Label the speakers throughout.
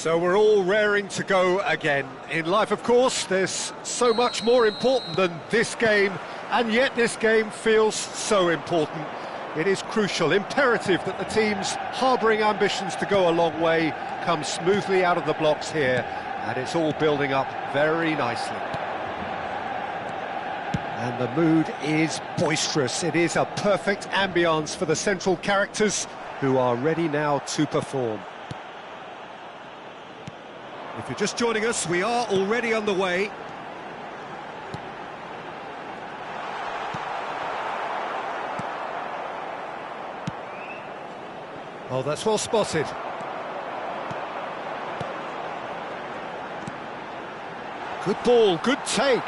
Speaker 1: So we're all raring to go again. In life, of course, there's so much more important than this game, and yet this game feels so important. It is crucial, imperative that the teams harbouring ambitions to go a long way come smoothly out of the blocks here, and it's all building up very nicely. And the mood is boisterous. It is a perfect ambience for the central characters who are ready now to perform. If you're just joining us, we are already underway. Oh, that's well spotted. Good ball, good take.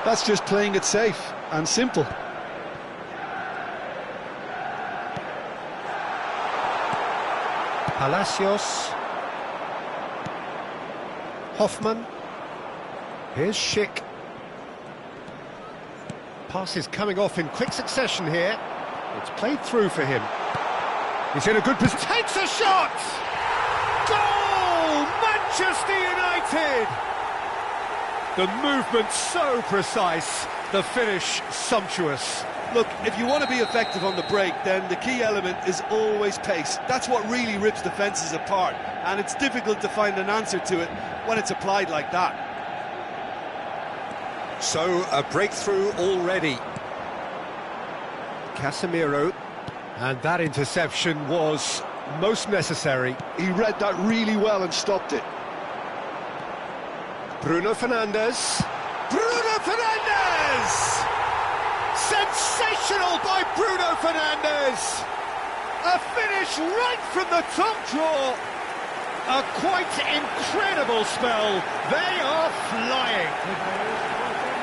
Speaker 2: That's just playing it safe and simple.
Speaker 1: Palacios. Hoffman. Here's Schick. Passes coming off in quick succession here. It's played through for him. He's in a good position. Takes a shot! Goal! Manchester United! The movement so precise, the finish sumptuous.
Speaker 2: Look, if you want to be effective on the break, then the key element is always pace. That's what really rips defences apart, and it's difficult to find an answer to it when it's applied like that.
Speaker 1: So, a breakthrough already. Casemiro, and that interception was most necessary.
Speaker 2: He read that really well and stopped it.
Speaker 1: Bruno Fernandes. Bruno Fernandes! Sensational by Bruno Fernandes! A finish right from the top draw. A quite incredible spell. They are flying.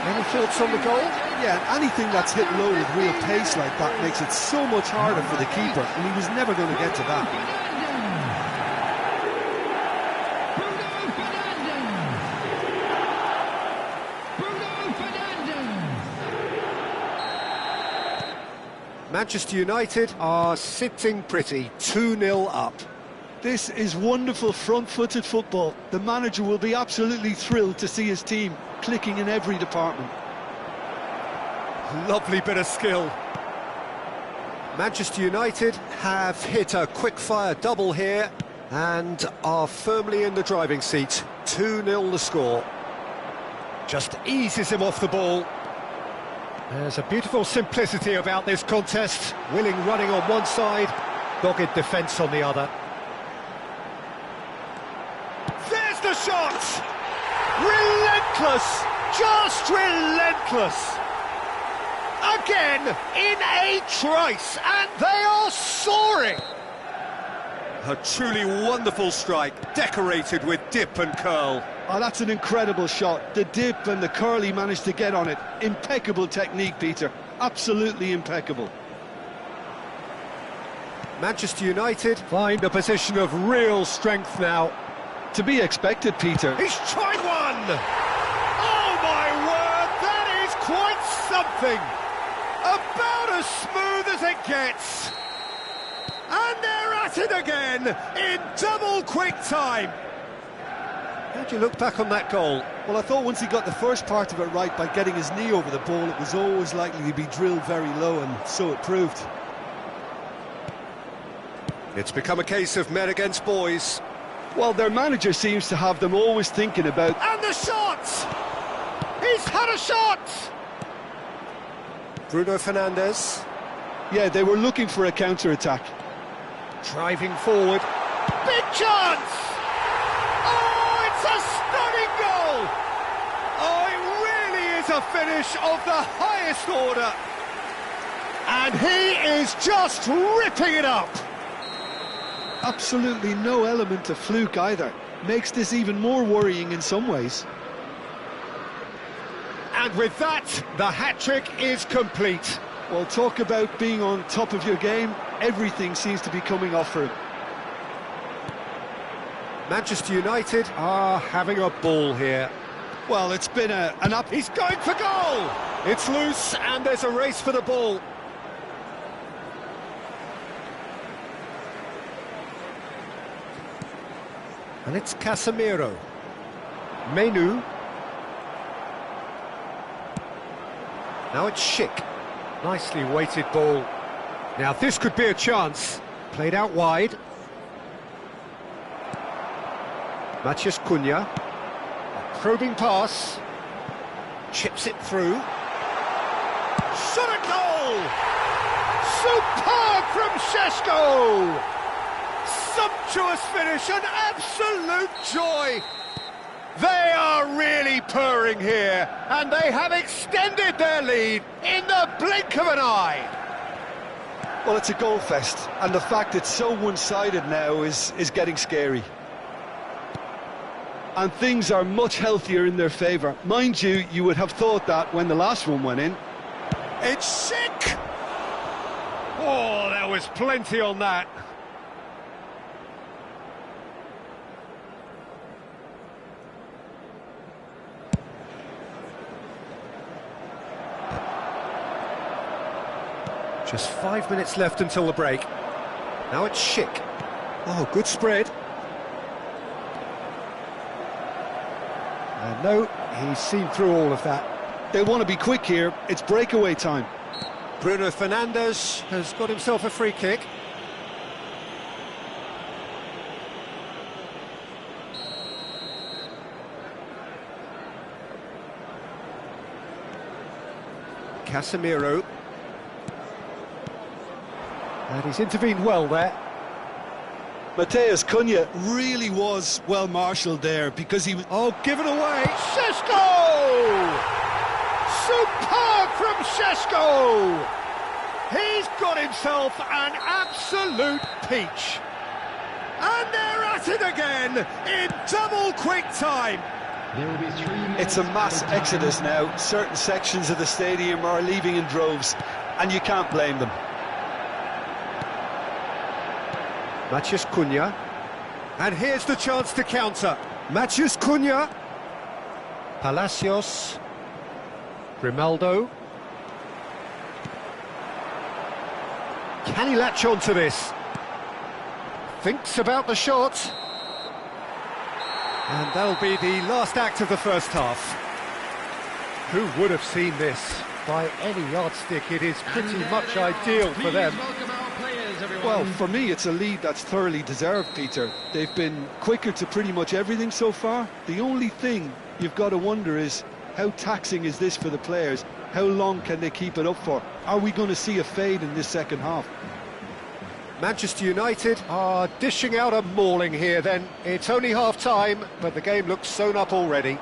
Speaker 1: Any thoughts on the goal?
Speaker 2: Yeah, anything that's hit low with real pace like that makes it so much harder for the keeper, and he was never going to get to that.
Speaker 1: Manchester United are sitting pretty, 2-0 up.
Speaker 2: This is wonderful front-footed football. The manager will be absolutely thrilled to see his team clicking in every department.
Speaker 1: Lovely bit of skill. Manchester United have hit a quick-fire double here and are firmly in the driving seat. 2-0 the score. Just eases him off the ball. There's a beautiful simplicity about this contest. Willing running on one side, dogged defence on the other. There's the shot! Relentless! Just relentless! Again, in a trice, and they are soaring! A truly wonderful strike, decorated with dip and curl.
Speaker 2: Oh, that's an incredible shot. The dip and the curl he managed to get on it. Impeccable technique, Peter. Absolutely impeccable.
Speaker 1: Manchester United find a position of real strength now.
Speaker 2: To be expected, Peter.
Speaker 1: He's tried one! Oh, my word, that is quite something! About as smooth as it gets. And they're at it again, in double quick time. How do you look back on that goal?
Speaker 2: Well, I thought once he got the first part of it right by getting his knee over the ball, it was always likely to be drilled very low, and so it proved.
Speaker 1: It's become a case of men against boys.
Speaker 2: Well, their manager seems to have them always thinking about...
Speaker 1: And the shot! He's had a shot! Bruno Fernandes.
Speaker 2: Yeah, they were looking for a counter-attack.
Speaker 1: Driving forward. Big chance! Oh, it's a stunning goal! Oh, it really is a finish of the highest order. And he is just ripping it up.
Speaker 2: Absolutely no element of fluke either. Makes this even more worrying in some ways.
Speaker 1: And with that, the hat-trick is complete.
Speaker 2: Well, talk about being on top of your game. Everything seems to be coming off for him.
Speaker 1: Manchester United are having a ball here.
Speaker 2: Well, it's been an up...
Speaker 1: He's going for goal! It's loose and there's a race for the ball. And it's Casemiro. Menu. Now it's Schick. Nicely weighted ball. Now this could be a chance. Played out wide. Matheus Cunha. A probing pass. Chips it through. Shot a goal! Superb from Šeško! Sumptuous finish, an absolute joy! They are really purring here, and they have extended their lead in the blink of an eye.
Speaker 2: Well, it's a goal fest, and the fact it's so one-sided now is getting scary. And things are much healthier in their favour. Mind you, you would have thought that when the last one went in.
Speaker 1: It's Schick! Oh, there was plenty on that. Just 5 minutes left until the break. Now it's Schick. Oh, good spread. And no, he's seen through all of that.
Speaker 2: They want to be quick here. It's breakaway time.
Speaker 1: Bruno Fernandes has got himself a free kick. Casemiro. And he's intervened well there.
Speaker 2: Matheus Cunha really was well marshalled there because he was...
Speaker 1: Oh, given away! Šeško! Superb from Šeško! He's got himself an absolute peach. And they're at it again in double quick time.
Speaker 2: It's a mass exodus now. Certain sections of the stadium are leaving in droves, and you can't blame them.
Speaker 1: Matheus Cunha, and here's the chance to counter. Matheus Cunha, Palacios, Grimaldo. Can he latch on to this? Thinks about the shot. And that'll be the last act of the first half. Who would have seen this? By any yardstick, it is pretty much ideal for them.
Speaker 2: Well, for me, it's a lead that's thoroughly deserved, Peter. They've been quicker to pretty much everything so far. The only thing you've got to wonder is, how taxing is this for the players? How long can they keep it up for? Are we going to see a fade in this second half?
Speaker 1: Manchester United are dishing out a mauling here then. It's only half-time, but the game looks sewn up already.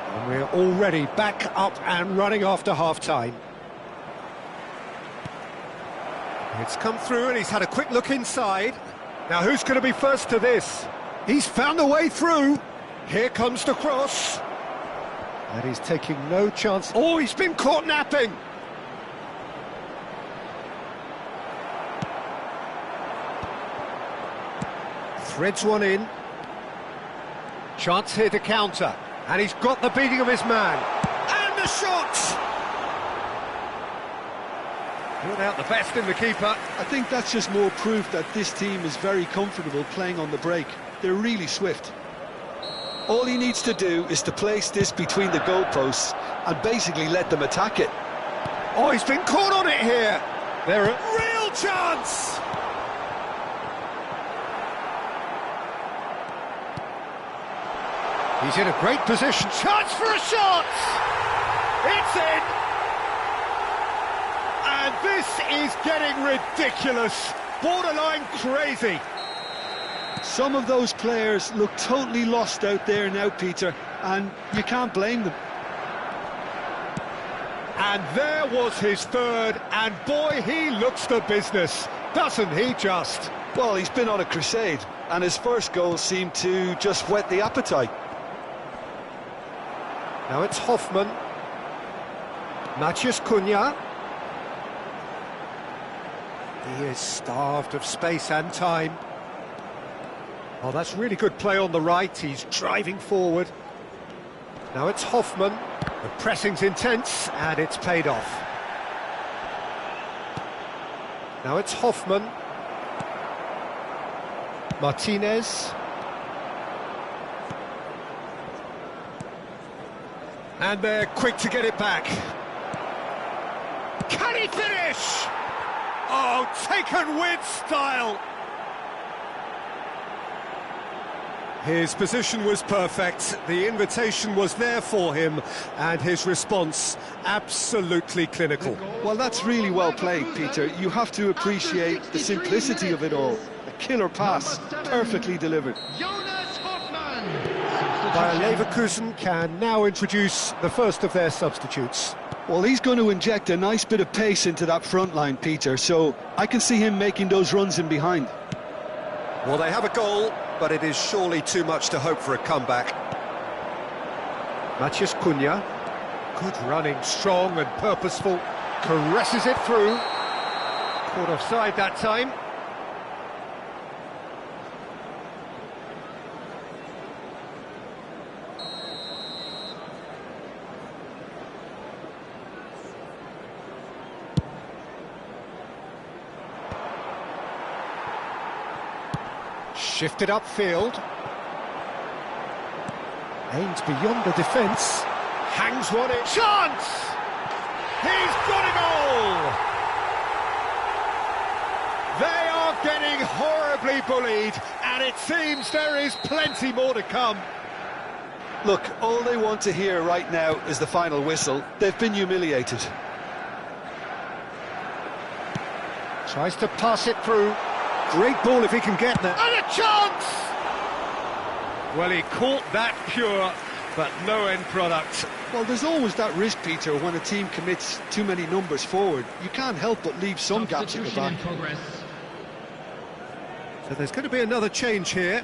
Speaker 1: And we're already back up and running after half-time. It's come through and he's had a quick look inside. Now who's going to be first to this? He's found a way through. Here comes the cross. And he's taking no chance. Oh, he's been caught napping. Threads one in. Chance here to counter. And he's got the beating of his man. And the shot! Brought out the best in the keeper.
Speaker 2: I think that's just more proof that this team is very comfortable playing on the break. They're really swift. All he needs to do is to place this between the goalposts and basically let them attack it.
Speaker 1: Oh, he's been caught on it here. They're a real chance. He's in a great position. Chance for a shot. It's in. And this is getting ridiculous. Borderline crazy.
Speaker 2: Some of those players look totally lost out there now, Peter, and you can't blame them.
Speaker 1: And there was his third, and boy, he looks the business, doesn't he just?
Speaker 2: Well, he's been on a crusade, and his first goal seemed to just whet the appetite.
Speaker 1: Now it's Hoffman. Matheus Cunha. He is starved of space and time. Oh, that's really good play on the right. He's driving forward. Now it's Hoffman. The pressing's intense, and it's paid off. Now it's Hoffman. Martinez. And they're quick to get it back. Can he finish? Oh, taken with style. His position was perfect, the invitation was there for him, and his response absolutely clinical.
Speaker 2: Well, that's really well played, Peter. You have to appreciate the simplicity of it all. A killer pass, perfectly delivered.
Speaker 1: Bayer Leverkusen can now introduce the first of their substitutes.
Speaker 2: Well, he's going to inject a nice bit of pace into that front line, Peter, so I can see him making those runs in behind.
Speaker 1: Well, they have a goal, but it is surely too much to hope for a comeback. Matheus Cunha, good running, strong and purposeful, caresses it through. Caught offside that time. Shifted upfield. Aims beyond the defence. Hangs one in. Chance! He's got a goal! They are getting horribly bullied, and it seems there is plenty more to come.
Speaker 2: Look, all they want to hear right now is the final whistle. They've been humiliated.
Speaker 1: Tries to pass it through. Great ball if he can get there. And a chance! Well, he caught that pure, but no end product.
Speaker 2: Well, there's always that risk, Peter, when a team commits too many numbers forward. You can't help but leave some gaps at the back.
Speaker 1: So there's going to be another change here.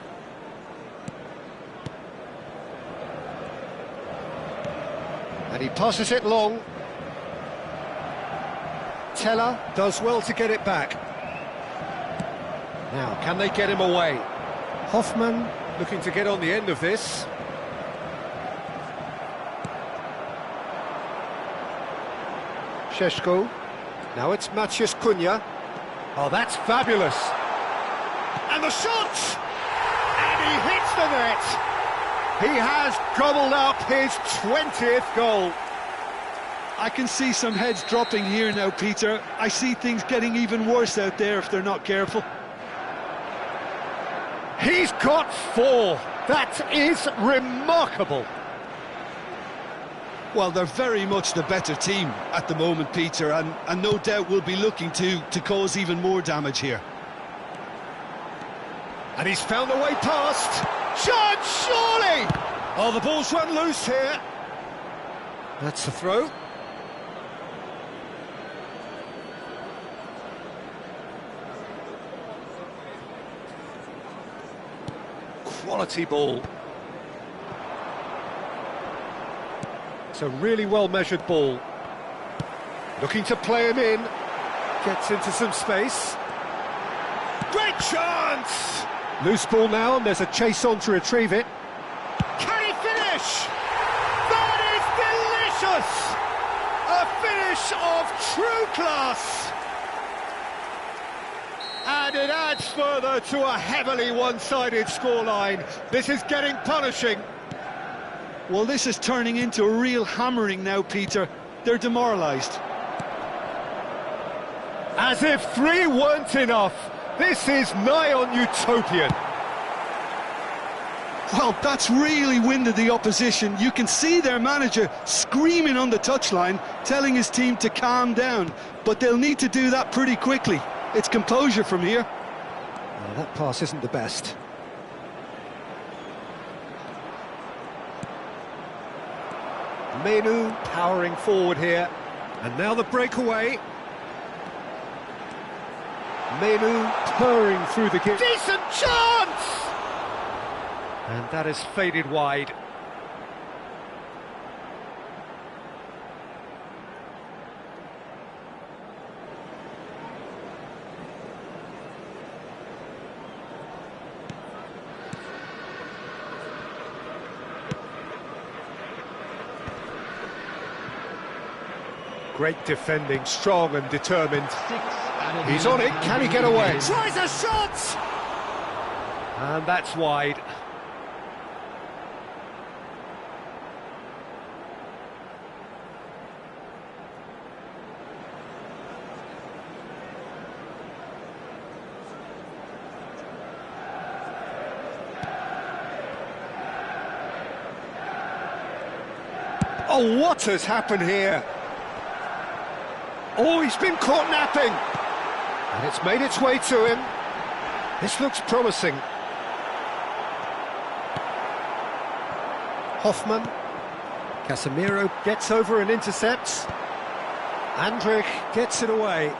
Speaker 1: And he passes it long. Teller does well to get it back. Now, can they get him away? Hoffman looking to get on the end of this. Šeško. Now it's Matheus Cunha. Oh, that's fabulous. And the shot! And he hits the net. He has gobbled up his 20th goal.
Speaker 2: I can see some heads dropping here now, Peter. I see things getting even worse out there if they're not careful.
Speaker 1: He's got 4. That is remarkable.
Speaker 2: Well, they're very much the better team at the moment, Peter, and no doubt will be looking to cause even more damage here.
Speaker 1: And he's found a way past. Chance, surely! Oh, the ball's run loose here. That's a throw. Quality ball. It's a really well-measured ball. Looking to play him in. Gets into some space. Great chance! Loose ball now, and there's a chase on to retrieve it. Can he finish? That is delicious! A finish of true class! And it adds further to a heavily one-sided scoreline. This is getting punishing.
Speaker 2: Well, this is turning into a real hammering now, Peter. They're demoralised.
Speaker 1: As if 3 weren't enough, this is nigh on utopian.
Speaker 2: Well, that's really winded the opposition. You can see their manager screaming on the touchline, telling his team to calm down. But they'll need to do that pretty quickly. It's composure from here.
Speaker 1: Well, that pass isn't the best. Menu powering forward here. And now the breakaway. Menu purring through the gap. Decent chance! And that has faded wide. Great defending, strong and determined. He's on it, can he get away? Tries a shot! And that's wide. Oh, what has happened here? Oh, he's been caught napping. And it's made its way to him. This looks promising. Hoffman. Casemiro gets over and intercepts. Andrich gets it away.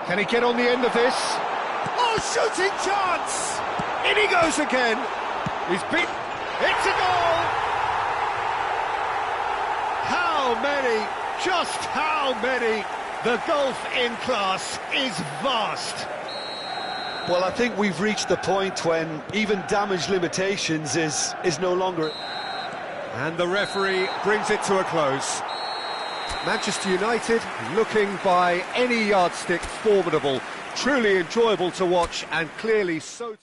Speaker 1: Can he get on the end of this? Oh, shooting chance! In he goes again. He's beat. It's a goal! How many? Just how many? The gulf in class is vast.
Speaker 2: Well, I think we've reached the point when even damage limitations is no longer...
Speaker 1: And the referee brings it to a close. Manchester United, looking by any yardstick formidable, truly enjoyable to watch and clearly so...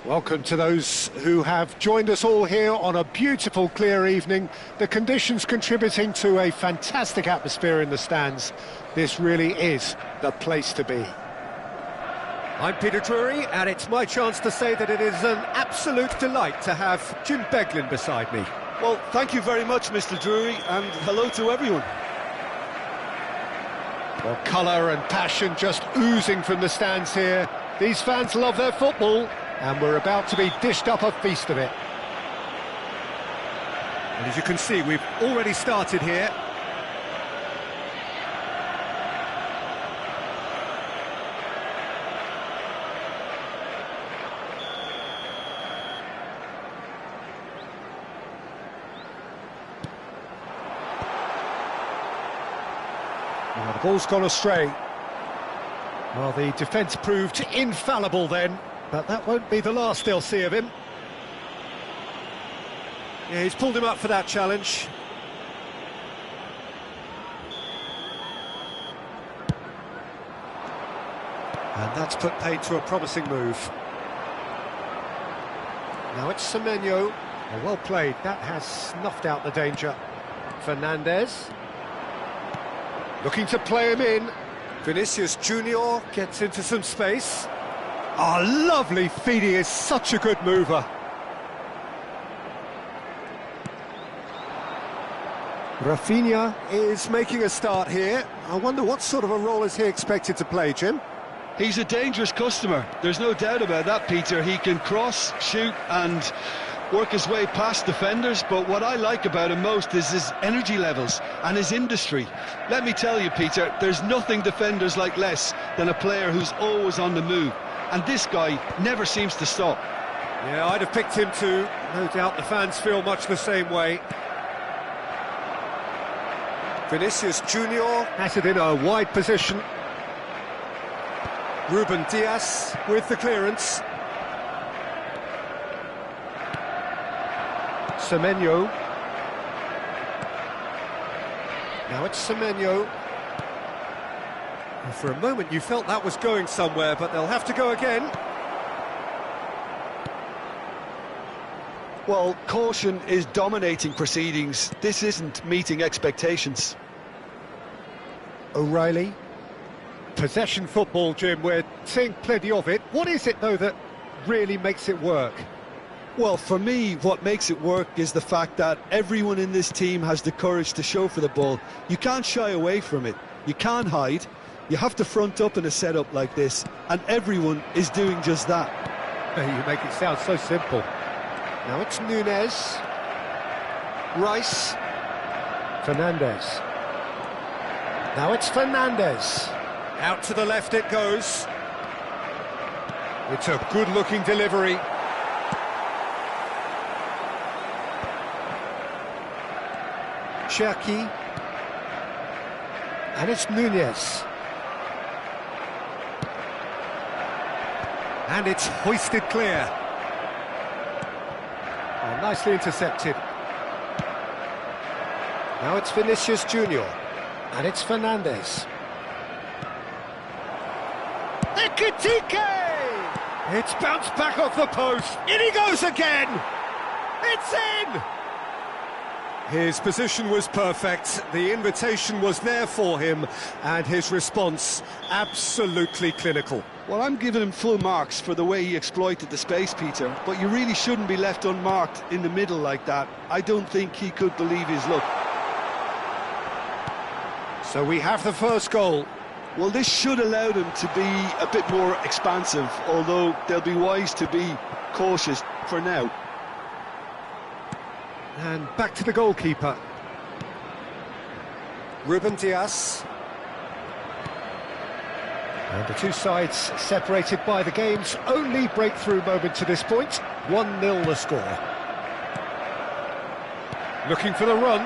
Speaker 1: Welcome to those who have joined us all here on a beautiful, clear evening. The conditions contributing to a fantastic atmosphere in the stands. This really is the place to be. I'm Peter Drury, and it's my chance to say that it is an absolute delight to have Jim Beglin beside me.
Speaker 2: Well, thank you very much, Mr. Drury, and hello to everyone.
Speaker 1: Well, colour and passion just oozing from the stands here. These fans love their football, and we're about to be dished up a feast of it. And as you can see, we've already started here. Well, the ball's gone astray. Well, the defence proved infallible then, but that won't be the last they'll see of him. Yeah, he's pulled him up for that challenge. And that's put paid to a promising move. Now it's Semenyo. Well played, that has snuffed out the danger. Fernandez. Looking to play him in. Vinicius Junior gets into some space. Oh, lovely feed, he is such a good mover. Rafinha is making a start here. I wonder what sort of a role is he expected to play, Jim?
Speaker 2: He's a dangerous customer, there's no doubt about that, Peter. He can cross, shoot and work his way past defenders, but what I like about him most is his energy levels and his industry. Let me tell you, Peter, there's nothing defenders like less than a player who's always on the move, and this guy never seems to stop.
Speaker 1: Yeah, I'd have picked him too. No doubt the fans feel much the same way. Vinicius Junior has it in a wide position. Ruben Diaz with the clearance. Semenyo. Now it's Semenyo. And for a moment you felt that was going somewhere, but they'll have to go again.
Speaker 2: Well, caution is dominating proceedings. This isn't meeting expectations.
Speaker 1: O'Reilly. Possession football, Jim, we're seeing plenty of it. What is it, though, that really makes it work?
Speaker 2: Well, for me, what makes it work is the fact that everyone in this team has the courage to show for the ball. You can't shy away from it. You can't hide. You have to front up in a setup like this, and everyone is doing just that.
Speaker 1: You make it sound so simple. Now it's Nunez. Rice. Fernandez. Now it's Fernandez. Out to the left it goes. It's a good-looking delivery. Cherki. And it's Nunez. And it's hoisted clear. Oh, nicely intercepted. Now it's Vinicius Junior. And it's Fernandez. Ekitike! It's bounced back off the post. In he goes again! It's in! His position was perfect, the invitation was there for him, and his response absolutely clinical.
Speaker 2: Well, I'm giving him full marks for the way he exploited the space, Peter, but you really shouldn't be left unmarked in the middle like that. I don't think he could believe his luck.
Speaker 1: So we have the first goal.
Speaker 2: Well, this should allow them to be a bit more expansive, although they'll be wise to be cautious for now.
Speaker 1: And back to the goalkeeper. Ruben Diaz. And the two sides separated by the game's only breakthrough moment to this point. 1-0 the score. Looking for the run.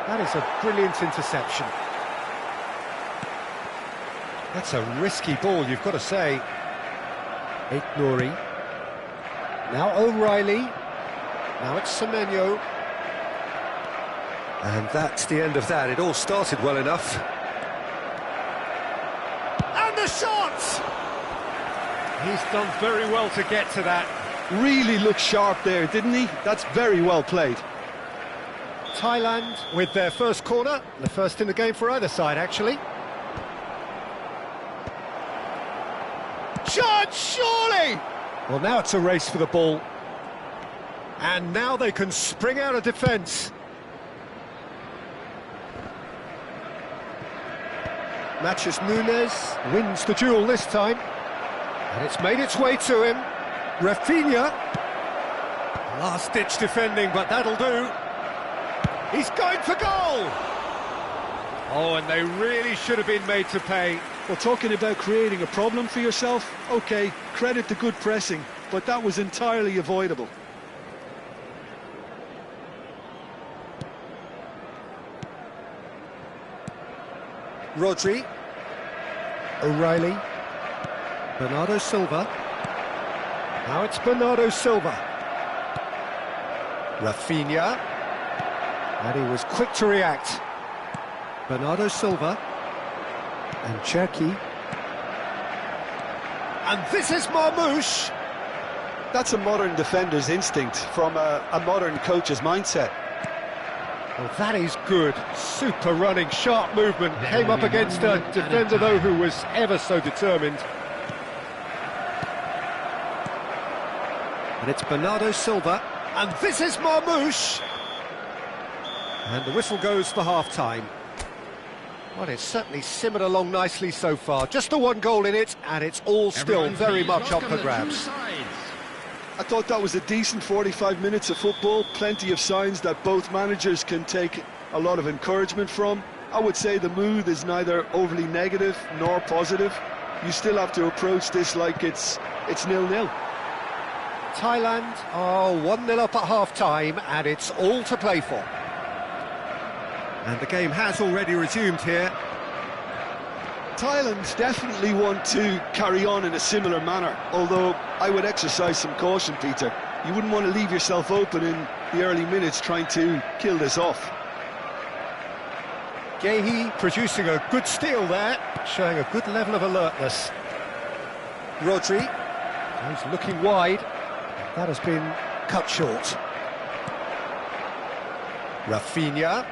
Speaker 1: That is a brilliant interception. That's a risky ball, you've got to say. Nouri. Now O'Reilly. Now it's Semenyo. And that's the end of that. It all started well enough. And the shot! He's done very well to get to that.
Speaker 2: Really looked sharp there, didn't he? That's very well played.
Speaker 1: Thailand with their first corner. The first in the game for either side, actually. Shot, surely! Well, now it's a race for the ball. And now they can spring out of defence. Matias Nunes wins the duel this time. And it's made its way to him. Rafinha. Last-ditch defending, but that'll do. He's going for goal! Oh, and they really should have been made to pay.
Speaker 2: Well, talking about creating a problem for yourself, OK, credit the good pressing, but that was entirely avoidable.
Speaker 1: Rodri. O'Reilly. Bernardo Silva. Now it's Bernardo Silva. Rafinha. And he was quick to react. Bernardo Silva. And Cherki. And this is Marmoush.
Speaker 2: That's a modern defender's instinct from a modern coach's mindset.
Speaker 1: Well, that is good. Super running, sharp movement. Came up against a defender, though, who was ever so determined. And it's Bernardo Silva. And this is Marmoush. And the whistle goes for half-time. Well, it's certainly simmered along nicely so far. Just the one goal in it, and it's all still very much up for grabs.
Speaker 2: I thought that was a decent 45 minutes of football. Plenty of signs that both managers can take a lot of encouragement from. I would say the mood is neither overly negative nor positive. You still have to approach this like it's 0-0.
Speaker 1: Thailand are 1-0 up at half-time, and it's all to play for. And the game has already resumed here.
Speaker 2: Thailand definitely want to carry on in a similar manner, although I would exercise some caution, Peter. You wouldn't want to leave yourself open in the early minutes trying to kill this off.
Speaker 1: Gehi producing a good steal there, showing a good level of alertness. Rodri, he's looking wide. That has been cut short. Rafinha.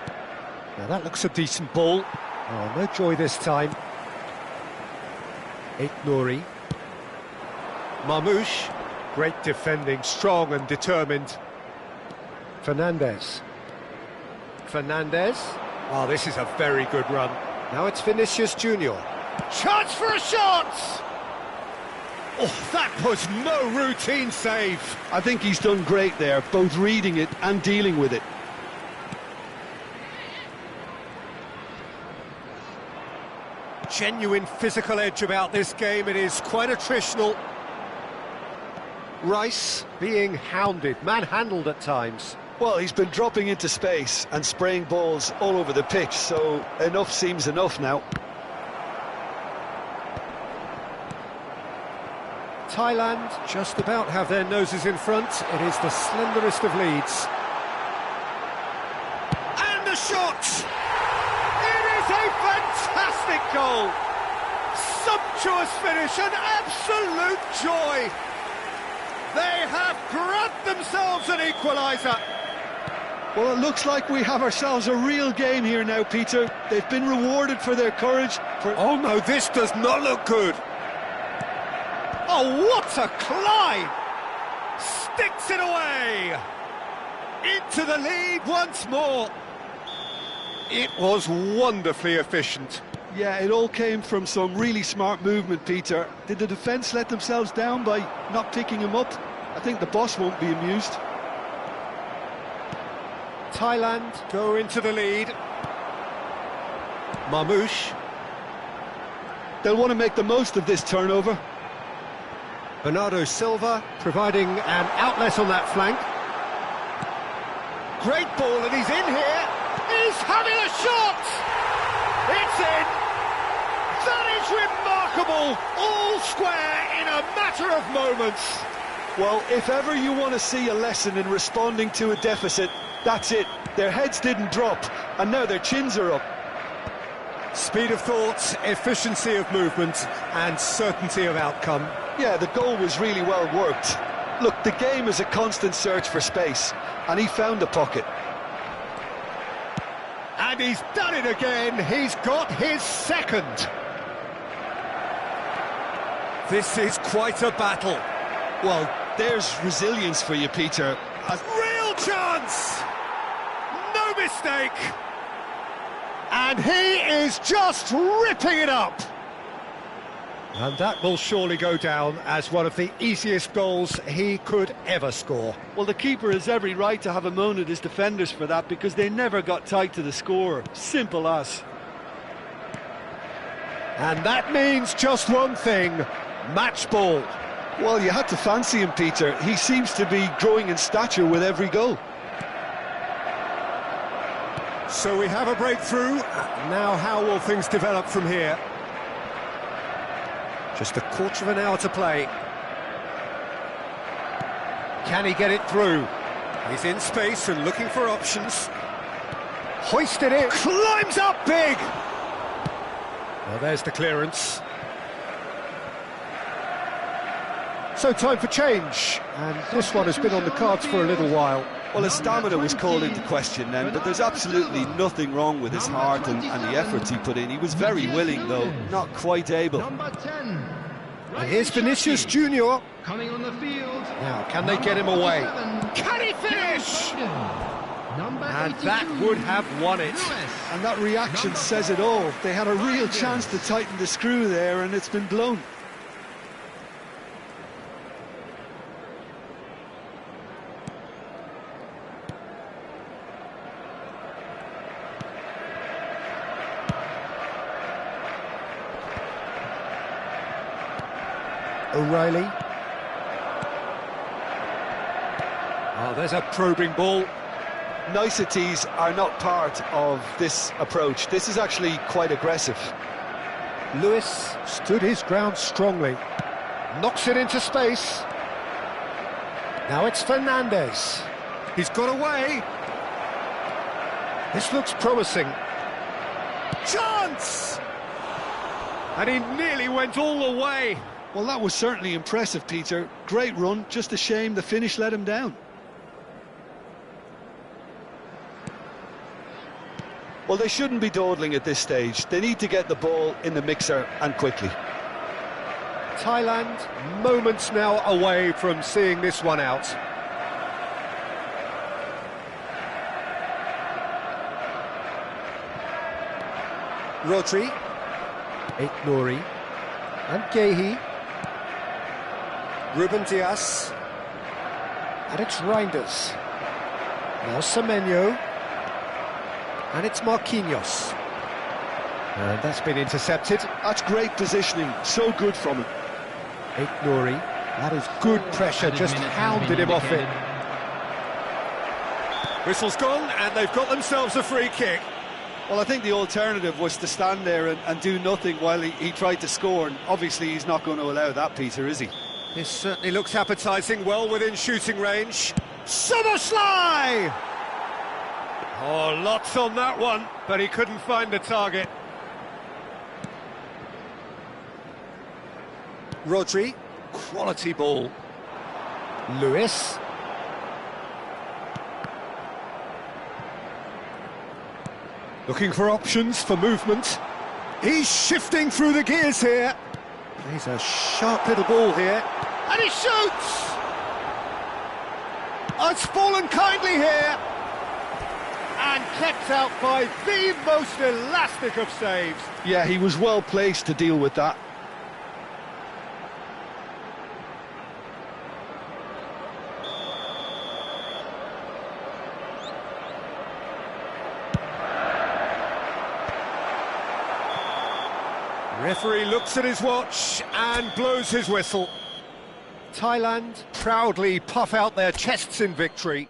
Speaker 1: Now that looks a decent ball. Oh, no joy this time. Nouri. Marmoush. Great defending, strong and determined. Fernandez. Oh, this is a very good run. Now it's Vinicius Junior. Chance for a shot! Oh, that was no routine save.
Speaker 2: I think he's done great there, both reading it and dealing with it.
Speaker 1: Genuine physical edge about this game. It is quite attritional. Rice being hounded, manhandled at times.
Speaker 2: Well, he's been dropping into space and spraying balls all over the pitch, so enough seems enough now.
Speaker 1: Thailand just about have their noses in front. It is the slenderest of leads. And the shot! It is a fantastic goal! Sumptuous finish, an absolute joy! They have grabbed themselves an equaliser.
Speaker 2: Well, it looks like we have ourselves a real game here now, Peter. They've been rewarded for their courage.
Speaker 1: Oh no, this does not look good. Oh, what a climb! Sticks it away! Into the lead once more. It was wonderfully efficient.
Speaker 2: Yeah, it all came from some really smart movement, Peter. Did the defence let themselves down by not picking him up? I think the boss won't be amused.
Speaker 1: Thailand go into the lead. Marmoush.
Speaker 2: They'll want to make the most of this turnover.
Speaker 1: Bernardo Silva providing an outlet on that flank. Great ball, and he's in here. He's having a shot! It's in! That is remarkable! All square in a matter of moments.
Speaker 2: Well, if ever you want to see a lesson in responding to a deficit, that's it. Their heads didn't drop, and now their chins are up.
Speaker 1: Speed of thought, efficiency of movement, and certainty of outcome.
Speaker 2: Yeah, the goal was really well worked. Look, the game is a constant search for space, and he found the pocket.
Speaker 1: And he's done it again. He's got his second. This is quite a battle.
Speaker 2: Well, there's resilience for you, Peter.
Speaker 1: chance! No mistake! And he is just ripping it up! And that will surely go down as one of the easiest goals he could ever score.
Speaker 2: Well, the keeper has every right to have a moan at his defenders for that, because they never got tight to the scorer. Simple as.
Speaker 1: And that means just one thing, match ball.
Speaker 2: Well, you had to fancy him, Peter. He seems to be growing in stature with every goal.
Speaker 1: So we have a breakthrough. Now how will things develop from here? Just a quarter of an hour to play. Can he get it through? He's in space and looking for options. Hoisted it, climbs up big! Well, there's the clearance. So time for change, and this one has been on the cards for a little while.
Speaker 2: Well, his stamina was called into question then, but there's absolutely nothing wrong with his heart and the efforts he put in. He was very willing, though, not quite able.
Speaker 1: And here's Vinicius Junior.
Speaker 3: Coming on the field.
Speaker 1: Now, can they get him away? Can he finish? And that would have won it.
Speaker 2: And that reaction says it all. They had a real chance to tighten the screw there, and it's been blown.
Speaker 1: O'Reilly. Oh, there's a probing ball.
Speaker 2: Niceties are not part of this approach. This is actually quite aggressive.
Speaker 1: Lewis stood his ground strongly. Knocks it into space. Now it's Fernandez. He's got away. This looks promising. Chance! And he nearly went all the way.
Speaker 2: Well, that was certainly impressive, Peter. Great run, just a shame the finish let him down. Well, they shouldn't be dawdling at this stage. They need to get the ball in the mixer, and quickly.
Speaker 1: Thailand, moments now away from seeing this one out. Rodri, Aït-Nouri, and Guéhi. Ruben Dias, and it's Reinders. Now Semenyo, and it's Marquinhos. And that's been intercepted.
Speaker 2: That's great positioning, so good from him.
Speaker 1: Aït-Nouri, that is good pressure, just hounded him off it. Whistle's gone, and they've got themselves a free kick.
Speaker 2: Well, I think the alternative was to stand there and do nothing while he tried to score, and obviously he's not going to allow that, Peter, is he?
Speaker 1: This certainly looks appetising, well within shooting range. Szoboszlai! Oh, lots on that one, but he couldn't find the target. Rodri, quality ball. Lewis. Looking for options for movement. He's shifting through the gears here. He's a sharp little ball here. And he shoots! Oh, it's fallen kindly here. And kept out by the most elastic of saves.
Speaker 2: Yeah, he was well placed to deal with that.
Speaker 1: Referee looks at his watch and blows his whistle. Thailand proudly puff out their chests in victory.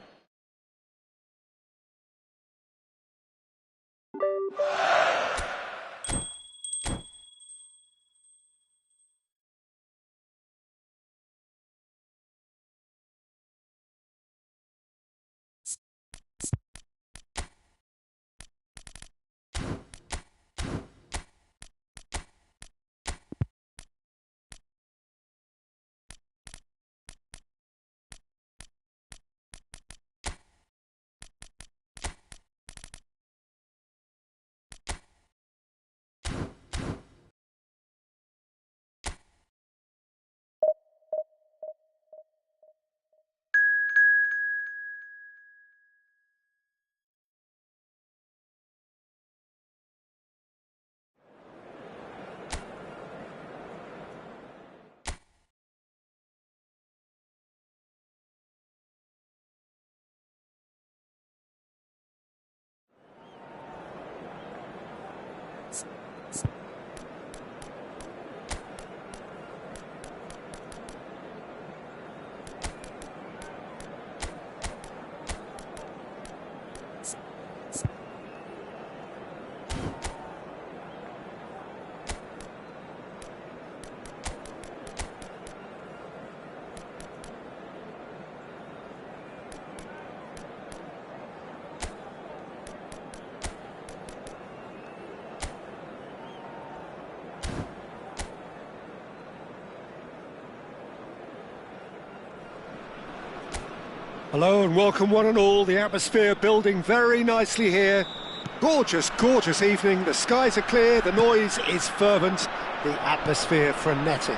Speaker 1: Hello and welcome one and all. The atmosphere building very nicely here. Gorgeous, gorgeous evening. The skies are clear, the noise is fervent, the atmosphere frenetic.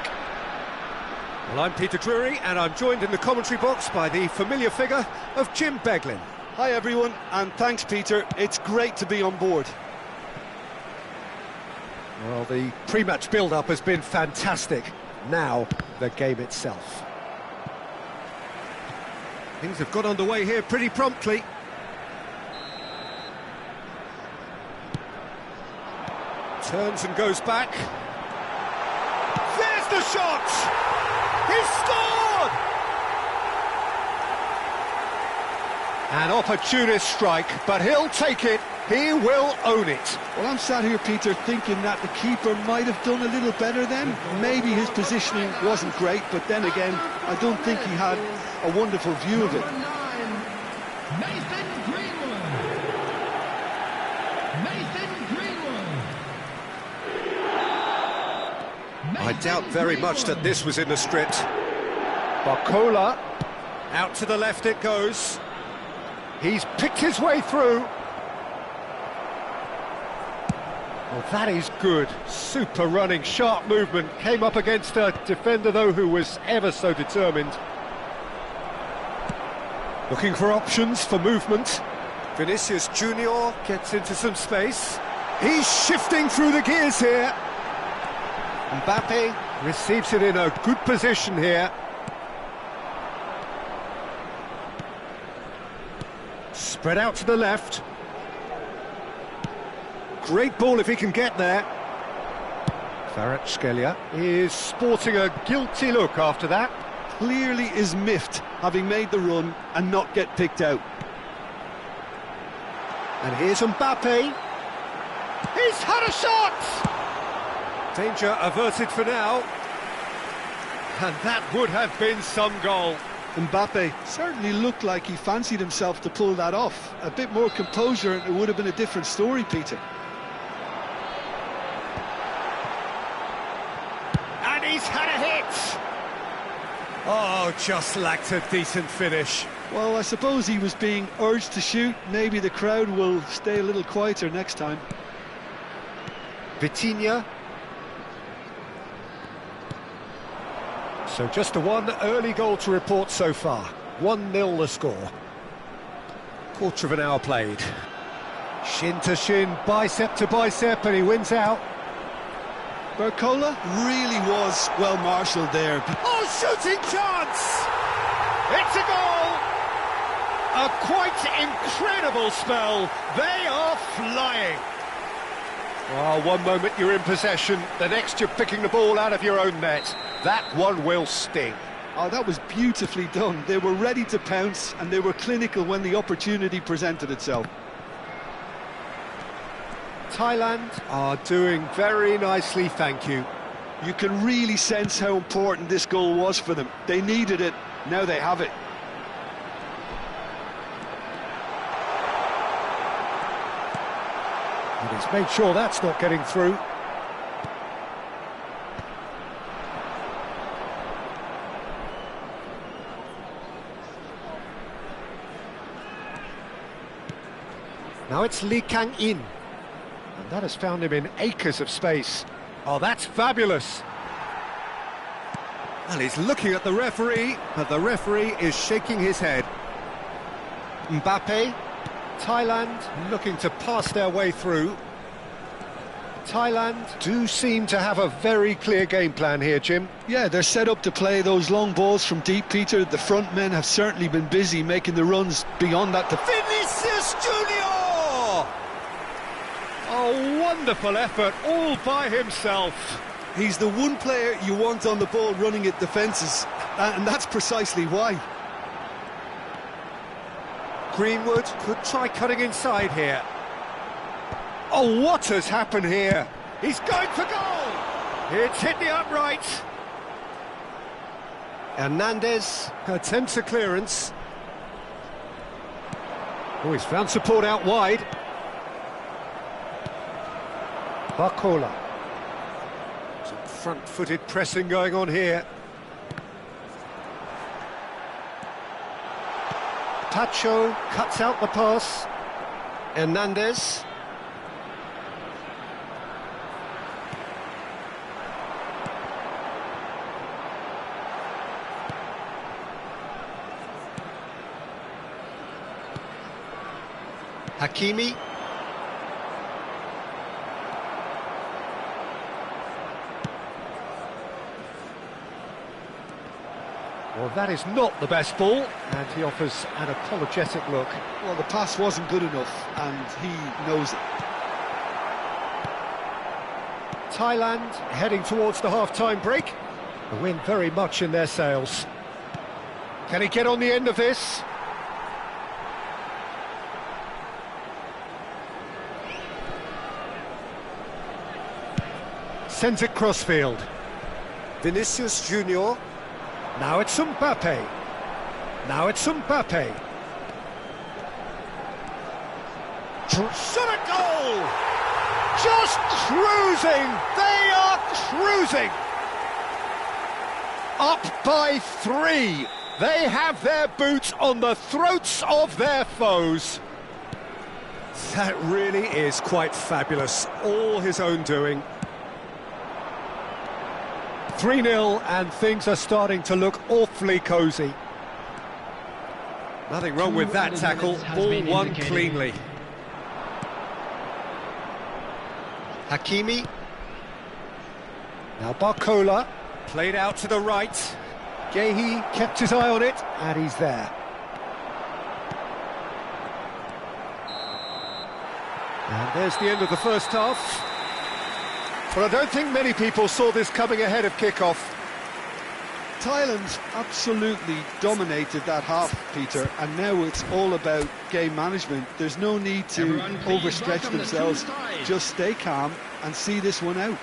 Speaker 1: Well, I'm Peter Drury and I'm joined in the commentary box by the familiar figure of Jim Beglin.
Speaker 2: Hi everyone, and thanks Peter, it's great to be on board.
Speaker 1: Well, the pre-match build-up has been fantastic. Now, the game itself. Things have got underway here pretty promptly. Turns and goes back. There's the shot! He's scored! An opportunist strike, but he'll take it. He will own it.
Speaker 2: Well, I'm sat here, Peter, thinking that the keeper might have done a little better then. Maybe his positioning wasn't great, but then again, I don't think he had a wonderful view of it.
Speaker 1: I doubt very much that this was in the script. Barcola, out to the left it goes. He's picked his way through. Well, that is good. Super running, sharp movement. Came up against a defender, though, who was ever so determined. Looking for options for movement. Vinicius Junior gets into some space. He's shifting through the gears here. Mbappe receives it in a good position here. Spread out to the left. Great ball if he can get there. Kvaratskhelia is sporting a guilty look after that.
Speaker 2: Clearly is miffed, having made the run and not get picked out.
Speaker 1: And here's Mbappe. He's had a shot! Danger averted for now. And that would have been some goal.
Speaker 2: Mbappe certainly looked like he fancied himself to pull that off. A bit more composure and it would have been a different story, Peter.
Speaker 1: And he's had a hit! Oh, just lacked a decent finish.
Speaker 2: Well, I suppose he was being urged to shoot. Maybe the crowd will stay a little quieter next time.
Speaker 1: Vitinha. So just the one early goal to report so far. 1-0 the score. Quarter of an hour played. Shin to shin, bicep to bicep, and he wins out.
Speaker 2: Barcola really was well marshalled there.
Speaker 1: Oh, shooting chance! It's a goal! A quite incredible spell. They are flying. Oh, one moment you're in possession, the next you're picking the ball out of your own net. That one will sting.
Speaker 2: Oh, that was beautifully done. They were ready to pounce and they were clinical when the opportunity presented itself.
Speaker 1: Thailand are doing very nicely, thank you.
Speaker 2: You can really sense how important this goal was for them. They needed it, now they have it.
Speaker 1: And he's made sure that's not getting through. Now it's Lee Kang-in. And that has found him in acres of space. Oh, that's fabulous. And he's looking at the referee, but the referee is shaking his head. Mbappe, Thailand looking to pass their way through. Thailand do seem to have a very clear game plan here, Jim.
Speaker 2: Yeah, they're set up to play those long balls from deep, Peter. The front men have certainly been busy making the runs beyond that.
Speaker 1: Vinicius Junior! A wonderful effort all by himself.
Speaker 2: He's the one player you want on the ball running at defences, and that's precisely why.
Speaker 1: Greenwood could try cutting inside here. Oh, what has happened here? He's going for goal! It's hit the upright. Hernandez attempts a clearance. Oh, he's found support out wide. Barcola. Some front-footed pressing going on here. Pacho cuts out the pass. Hernandez. Hakimi. Well, that is not the best ball, and he offers an apologetic look.
Speaker 2: Well, the pass wasn't good enough, and he knows it.
Speaker 1: Thailand heading towards the half-time break. The wind very much in their sails. Can he get on the end of this? Sends it crossfield. Vinicius Junior. Now it's Mbappe. Now it's Mbappe. Shot a goal! Just cruising! They are cruising! Up by 3. They have their boots on the throats of their foes. That really is quite fabulous. All his own doing. 3-0, and things are starting to look awfully cosy. Nothing wrong with that tackle. Ball won cleanly. Hakimi. Now Barcola. Played out to the right. Gehi kept his eye on it, and he's there. And there's the end of the first half. But I don't think many people saw this coming ahead of kick-off.
Speaker 2: Thailand absolutely dominated that half, Peter, and now it's all about game management. There's no need to overstretch themselves. Just stay calm and see this one out.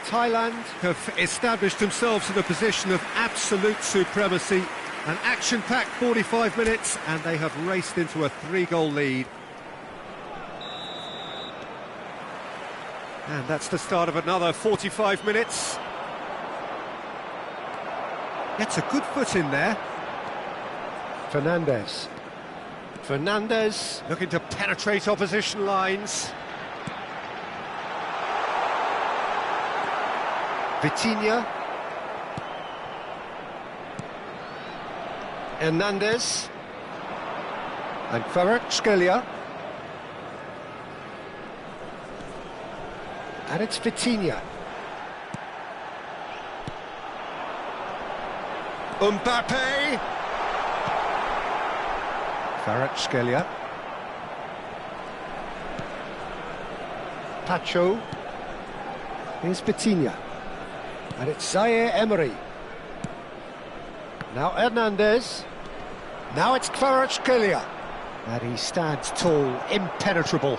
Speaker 1: Thailand have established themselves in a position of absolute supremacy. An action-packed 45 minutes, and they have raced into a 3-goal lead. And that's the start of another 45 minutes. Gets a good foot in there. Fernandez. Fernandez looking to penetrate opposition lines. Vitinha. Hernandez. And Kvaratskhelia. And it's Vitinha. Mbappe. Kvaratskhelia. Pacho. Here's Vitinha. And it's Zaire Emery. Now Hernandez. Now it's Kvaratskhelia. And he stands tall, impenetrable.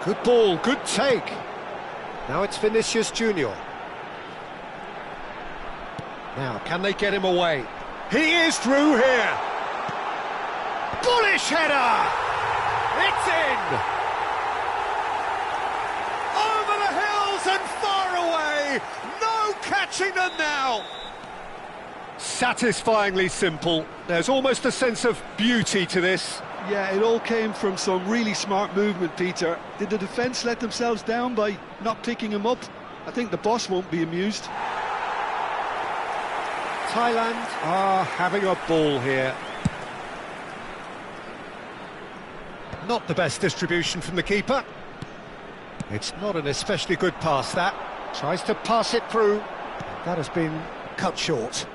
Speaker 1: Good ball, good take. Now it's Vinicius Junior. Now, can they get him away? He is through here. Bullish header! It's in! Over the hills and far away! No catching them now! Satisfyingly simple. There's almost a sense of beauty to this.
Speaker 2: Yeah, it all came from some really smart movement, Peter. Did the defence let themselves down by not picking him up? I think the boss won't be amused.
Speaker 1: Thailand are having a ball here. Not the best distribution from the keeper. It's not an especially good pass, that. Tries to pass it through. That has been cut short.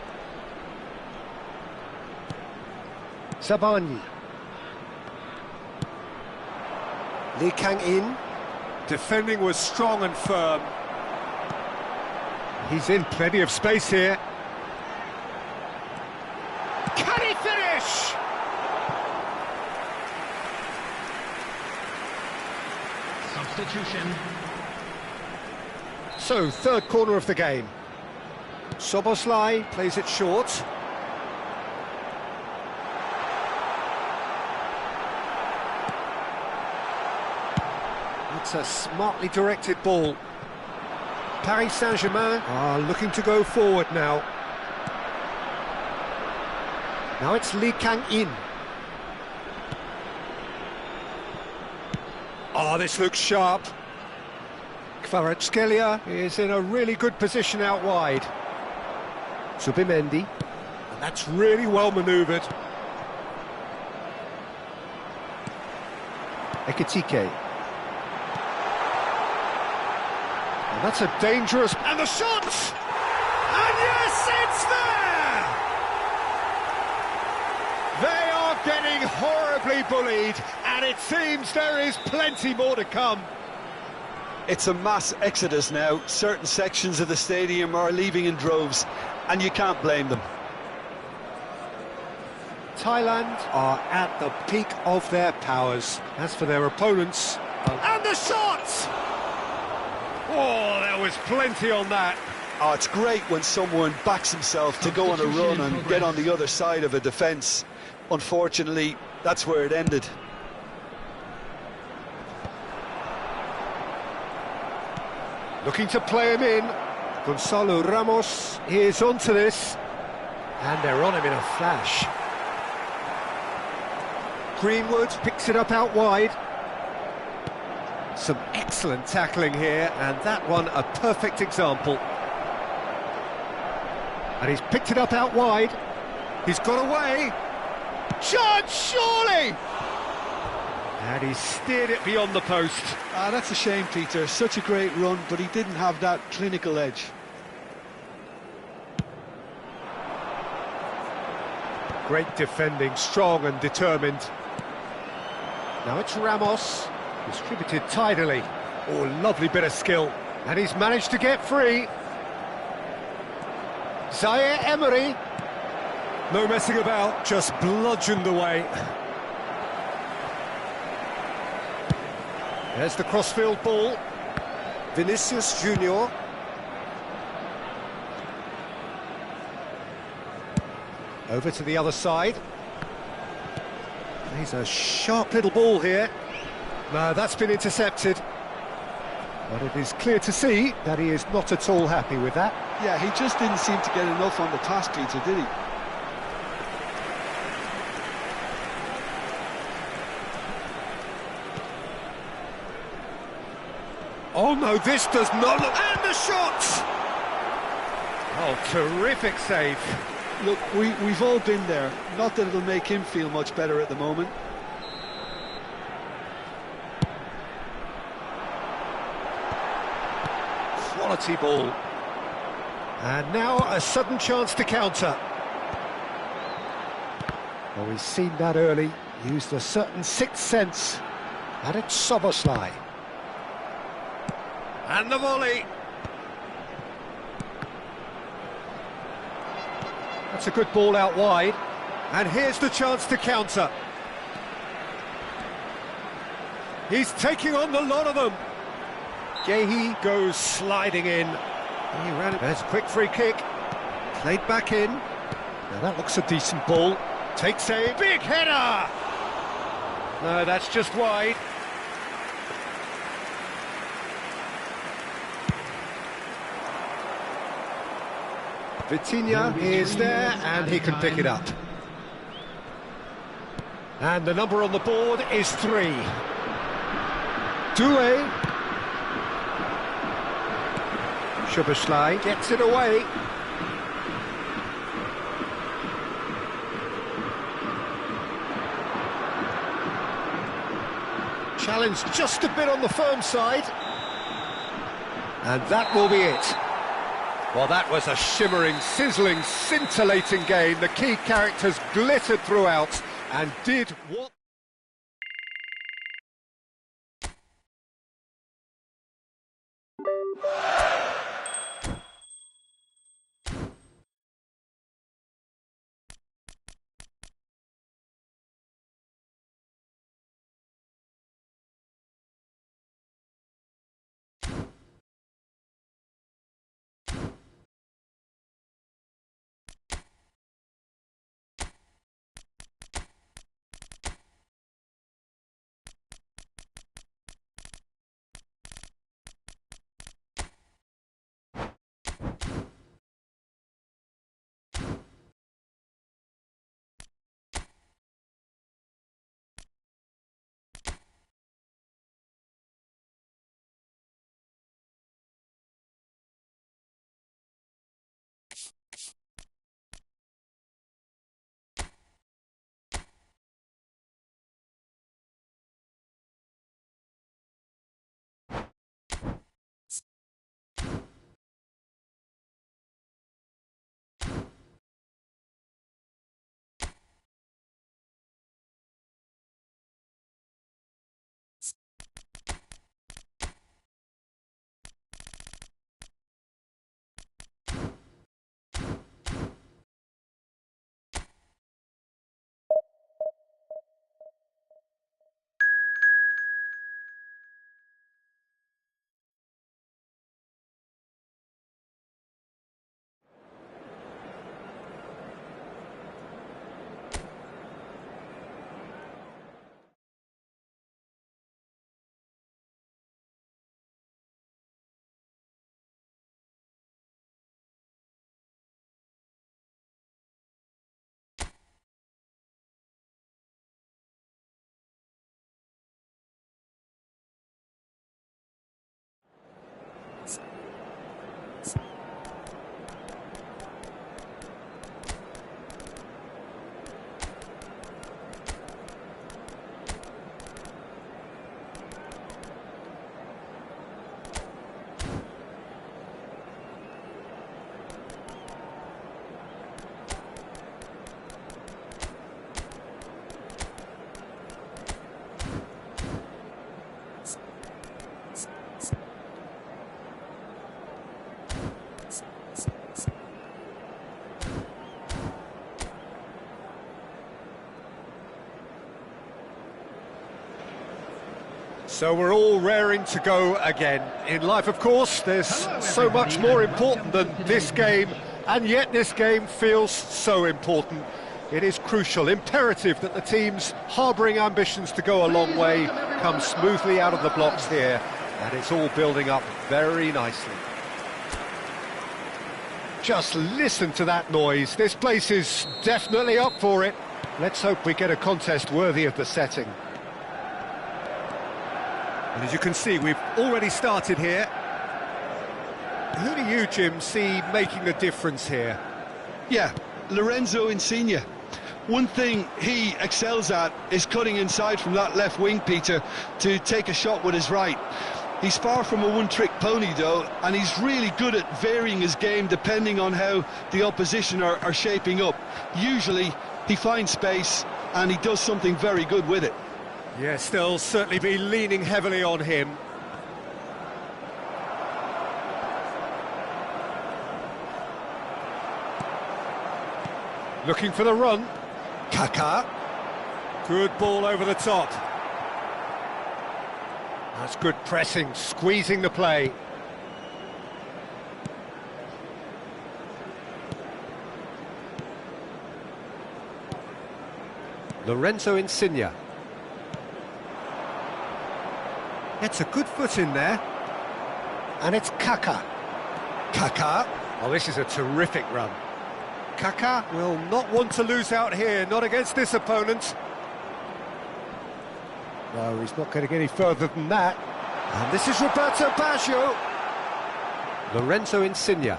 Speaker 1: Zabani. Lee Kang-in. Defending was strong and firm. He's in plenty of space here. Can he finish?
Speaker 3: Substitution.
Speaker 1: So, third corner of the game. Soboslai plays it short. It's a smartly directed ball. Paris Saint-Germain are looking to go forward now. Now it's Lee Kang-in. Oh, this looks sharp. Kvaratskhelia is in a really good position out wide. Subimendi. And that's really well manoeuvred. Ekitike. And that's a dangerous... And the shot! And yes, it's there! They are getting horribly bullied, and it seems there is plenty more to come.
Speaker 2: It's a mass exodus now. Certain sections of the stadium are leaving in droves, and you can't blame them.
Speaker 1: Thailand are at the peak of their powers. As for their opponents... And the shot! Oh, there was plenty on that.
Speaker 2: Oh, it's great when someone backs himself to go on a run and get on the other side of a defence. Unfortunately, that's where it ended.
Speaker 1: Looking to play him in. Gonzalo Ramos is onto this. And they're on him in a flash. Greenwood picks it up out wide. Some excellent tackling here, and that one a perfect example. And he's picked it up out wide. He's got away. Shot, surely! And he steered it beyond the post.
Speaker 2: Ah, that's a shame, Peter. Such a great run, but he didn't have that clinical edge.
Speaker 1: Great defending, strong and determined. Now it's Ramos, distributed tidily. Oh, lovely bit of skill. And he's managed to get free. Zaire Emery. No messing about, just bludgeoned away. There's the crossfield ball. Vinicius Junior. Over to the other side. He's a sharp little ball here. No, that's been intercepted. But it is clear to see that he is not at all happy with that.
Speaker 2: Yeah, he just didn't seem to get enough on the pass, Peter, did he?
Speaker 1: Oh no, this does not look... And the shot! Oh, terrific save.
Speaker 2: Look, we've all been there. Not that it'll make him feel much better at the moment.
Speaker 1: Quality ball. And now a sudden chance to counter. Oh, he's seen that early. Used a certain sixth sense. And it's Soboslai. And the volley. That's a good ball out wide. And here's the chance to counter. He's taking on the lot of them. Gehi goes sliding in. He ran it. There's a quick free kick. Played back in. Now that looks a decent ball. Takes a big header. No, that's just wide. Vitinha is there, and he can pick it up. And the number on the board is 3. Doué. Szoboszlai gets it away. Challenge just a bit on the firm side. And that will be it. Well, that was a shimmering, sizzling, scintillating game. The key characters glittered throughout and did what... So we're all raring to go again. In life, of course, there's so much more important than this game, and yet this game feels so important. It is crucial, imperative that the teams harbouring ambitions to go a long way come smoothly out of the blocks here, and it's all building up very nicely. Just listen to that noise. This place is definitely up for it. Let's hope we get a contest worthy of the setting. And as you can see, we've already started here. Who do you, Jim, see making the difference here?
Speaker 2: Yeah, Lorenzo Insigne. One thing he excels at is cutting inside from that left wing, Peter, to take a shot with his right. He's far from a one-trick pony, though, and he's really good at varying his game depending on how the opposition are shaping up. Usually, he finds space, and he does something very good with it.
Speaker 1: Yes, they'll certainly be leaning heavily on him. Looking for the run. Kaká. Good ball over the top. That's good pressing, squeezing the play. Lorenzo Insigne. Gets a good foot in there. And it's Kaká. Kaká. Oh, this is a terrific run. Kaká will not want to lose out here, not against this opponent. No, he's not going to get any further than that. And this is Roberto Baggio. Lorenzo Insigne.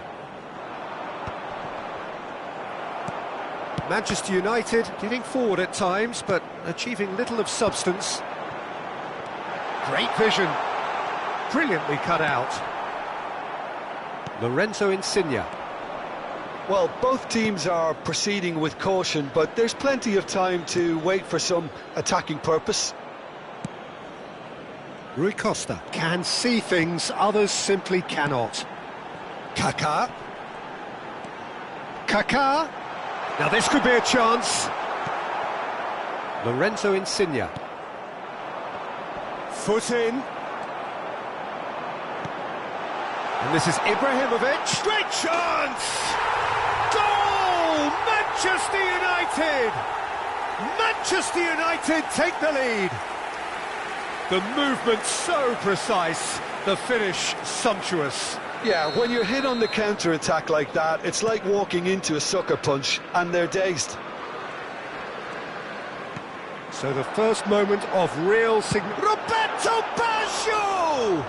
Speaker 1: Manchester United getting forward at times, but achieving little of substance. Great vision. Brilliantly cut out. Lorenzo Insigne.
Speaker 2: Well, both teams are proceeding with caution, but there's plenty of time to wait for some attacking purpose.
Speaker 1: Rui Costa can see things others simply cannot. Kaká. Kaká. Now this could be a chance. Lorenzo Insigne. Foot in. And this is Ibrahimovic. Great chance! Goal! Manchester United! Manchester United take the lead. The movement so precise, the finish sumptuous.
Speaker 2: Yeah, when you're hit on the counter-attack like that, it's like walking into a sucker punch, and they're dazed.
Speaker 1: So the first moment of real significance. Roberto Baggio!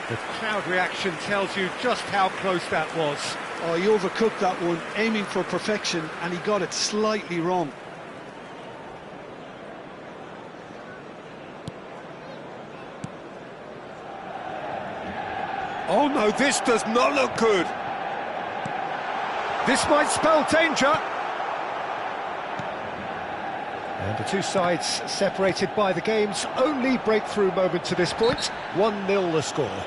Speaker 1: The crowd reaction tells you just how close that was.
Speaker 2: Oh, he overcooked that one, aiming for perfection, and he got it slightly wrong.
Speaker 1: Oh no, this does not look good. This might spell danger. And the two sides separated by the game's only breakthrough moment to this point. 1-0 the score.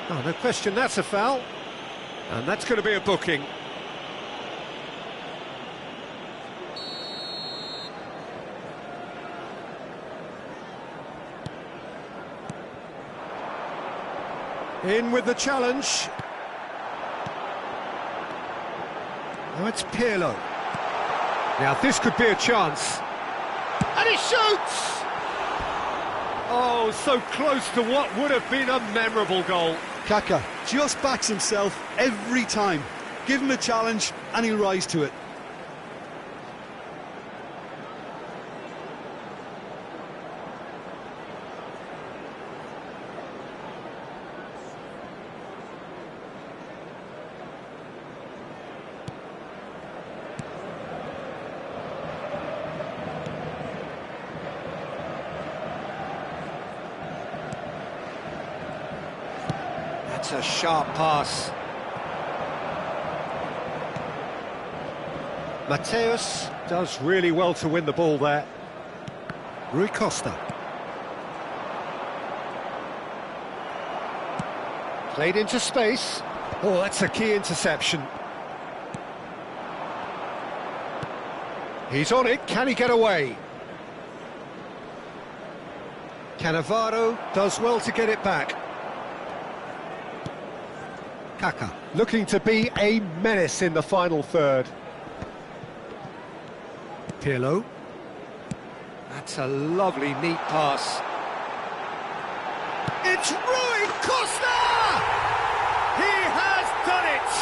Speaker 1: Oh, no question, that's a foul. And that's going to be a booking. In with the challenge. Now it's Pirlo. Now this could be a chance. And he shoots! Oh, so close to what would have been a memorable goal.
Speaker 2: Kaká just backs himself every time. Give him a challenge and he'll rise to it.
Speaker 1: That's a sharp pass. Mateus does really well to win the ball there. Rui Costa. Played into space. Oh, that's a key interception. He's on it, can he get away? Cannavaro does well to get it back. Kaka looking to be a menace in the final third. Pirlo. That's a lovely, neat pass. It's Rui Costa! He has done it!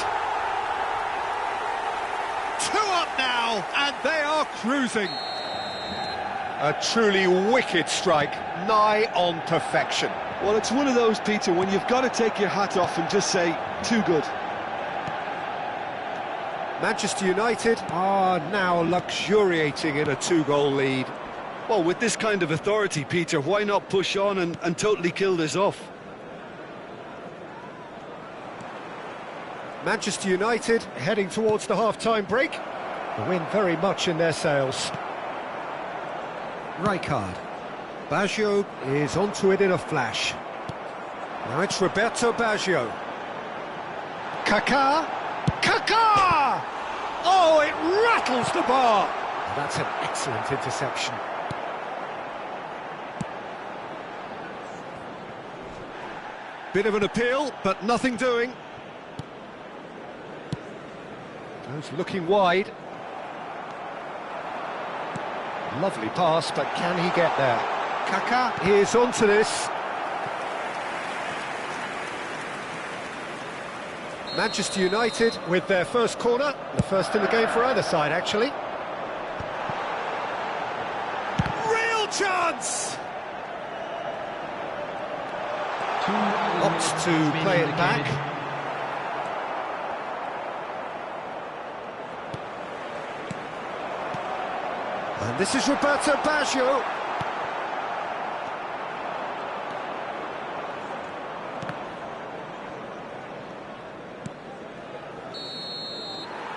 Speaker 1: 2 up now, and they are cruising. A truly wicked strike, nigh on perfection.
Speaker 2: Well, it's one of those, Peter, when you've got to take your hat off and just say, too good.
Speaker 1: Manchester United are now luxuriating in a 2-goal lead.
Speaker 2: Well, with this kind of authority, Peter, why not push on and totally kill this off?
Speaker 1: Manchester United heading towards the half-time break. The wind very much in their sails. Rijkaard. Baggio is onto it in a flash. Now it's Roberto Baggio. Kaká. Kaká! Oh, it rattles the bar! That's an excellent interception. Bit of an appeal, but nothing doing. Goes looking wide. Lovely pass, but can he get there? Kaká is onto this. Manchester United with their first corner, the first in the game for either side, actually. Real chance! Opts to play it back. And this is Roberto Baggio.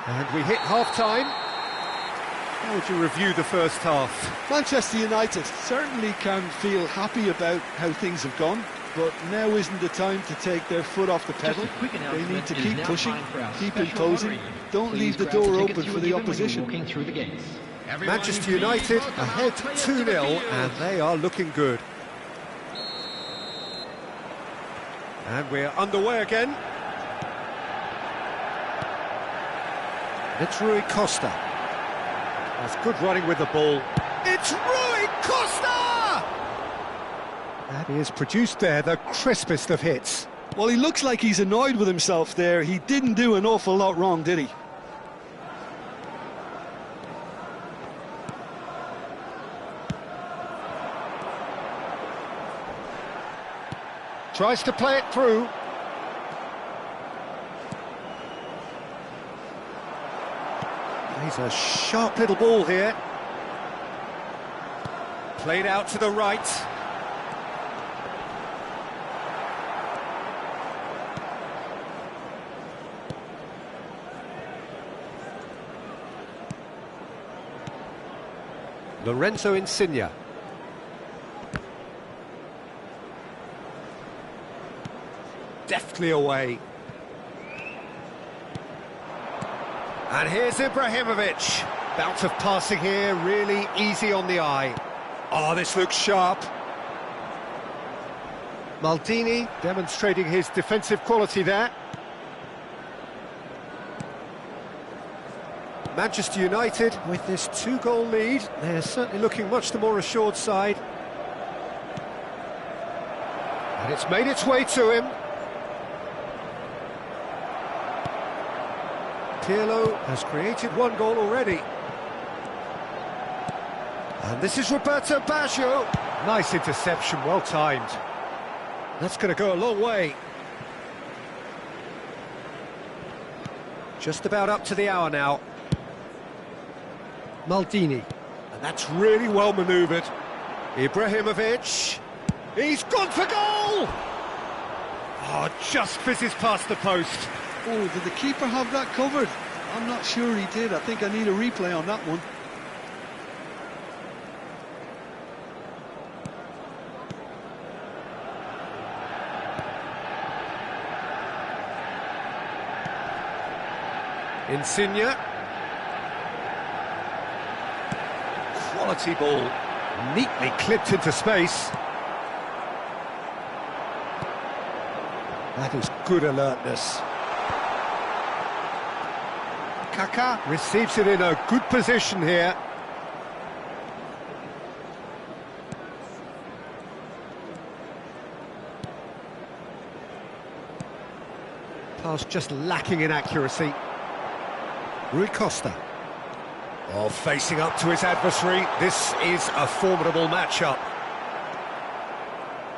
Speaker 1: And we hit half-time. How would you review the first half?
Speaker 2: Manchester United certainly can feel happy about how things have gone, but now isn't the time to take their foot off the pedal. They need to keep pushing, keep imposing, don't leave the door open for the opposition.
Speaker 1: Manchester United ahead 2-0, and they are looking good. And we're underway again. It's Rui Costa. That's good running with the ball. It's Rui Costa! And he has produced there the crispest of hits.
Speaker 2: Well, he looks like he's annoyed with himself there. He didn't do an awful lot wrong, did he?
Speaker 1: Tries to play it through. He's a sharp little ball here. Played out to the right. Lorenzo Insigne. Deftly away. And here's Ibrahimovic. Bout of passing here, really easy on the eye. Oh, this looks sharp. Maldini demonstrating his defensive quality there. Manchester United with this 2-goal lead, they're certainly looking much the more assured side. And it's made its way to him. Pirlo has created 1 goal already. And this is Roberto Baggio. Nice interception, well timed. That's going to go a long way. Just about up to the hour now. Maldini. And that's really well manoeuvred. Ibrahimovic. He's gone for goal! Oh, just fizzes past the post.
Speaker 2: Oh, did the keeper have that covered? I'm not sure he did. I think I need a replay on that one.
Speaker 1: Insigne. Quality ball. Neatly clipped into space. That is good alertness. Kaká receives it in a good position here. Pass just lacking in accuracy. Rui Costa. Oh, facing up to his adversary. This is a formidable matchup.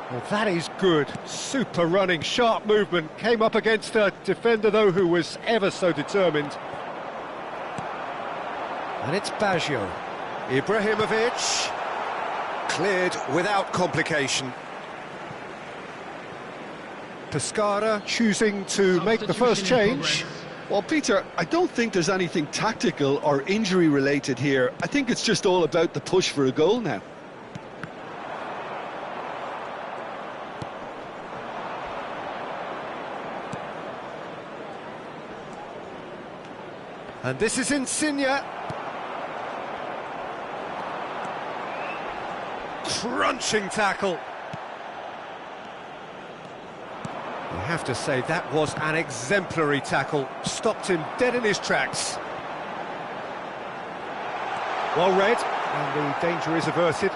Speaker 1: Well, that is good. Super running, sharp movement. Came up against a defender, though, who was ever so determined. And it's Baggio. Ibrahimovic. Cleared without complication. Pescara choosing to make the first change.
Speaker 2: Well, Peter, I don't think there's anything tactical or injury-related here. I think it's just all about the push for a goal now.
Speaker 1: And this is Insigne. Crunching tackle. You have to say that was an exemplary tackle. Stopped him dead in his tracks. Well read, and the danger is averted.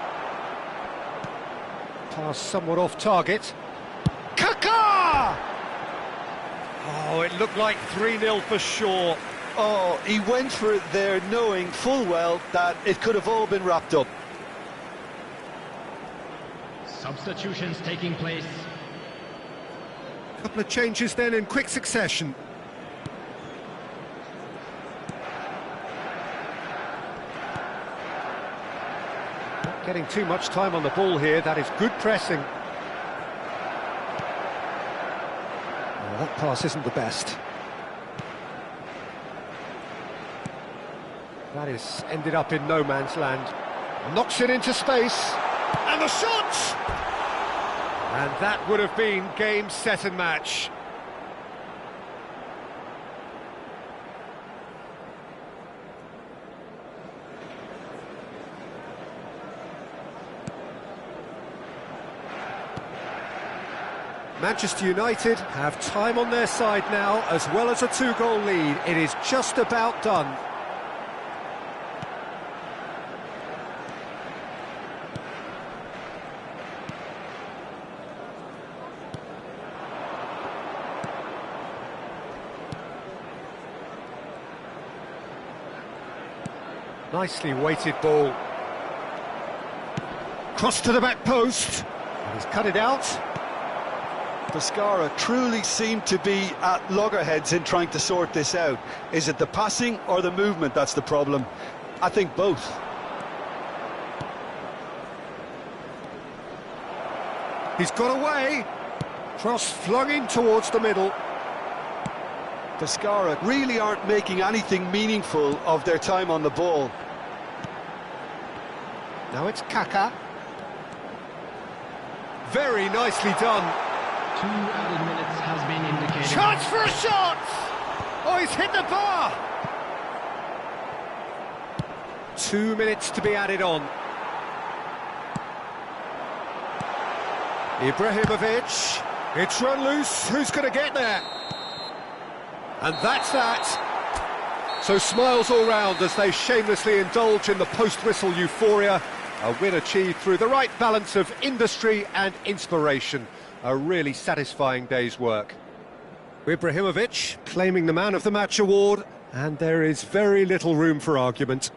Speaker 1: Pass somewhat off target. Kaká! Oh, it looked like 3-0 for sure.
Speaker 2: Oh, he went for it there knowing full well that it could have all been wrapped up.
Speaker 3: Substitutions taking place.
Speaker 1: Couple of changes then in quick succession. Not getting too much time on the ball here. That is good pressing. Well, that pass isn't the best. That is ended up in no man's land. Knocks it into space. And the shot! And that would have been game, set and match. Manchester United have time on their side now, as well as a 2-goal lead. It is just about done. Nicely weighted ball. Cross to the back post. And he's cut it out.
Speaker 2: Pescara truly seemed to be at loggerheads in trying to sort this out. Is it the passing or the movement that's the problem? I think both.
Speaker 1: He's got away. Cross flung in towards the middle.
Speaker 2: Pescara really aren't making anything meaningful of their time on the ball.
Speaker 1: Now it's Kaká. Very nicely done.
Speaker 3: 2 added minutes has been indicated.
Speaker 1: Chance for a shot! Oh, he's hit the bar! 2 minutes to be added on. Ibrahimovic. It's run loose. Who's going to get there? And that's that. So smiles all round as they shamelessly indulge in the post-whistle euphoria. A win achieved through the right balance of industry and inspiration. A really satisfying day's work. Ibrahimovic claiming the Man of the Match award, and there is very little room for argument.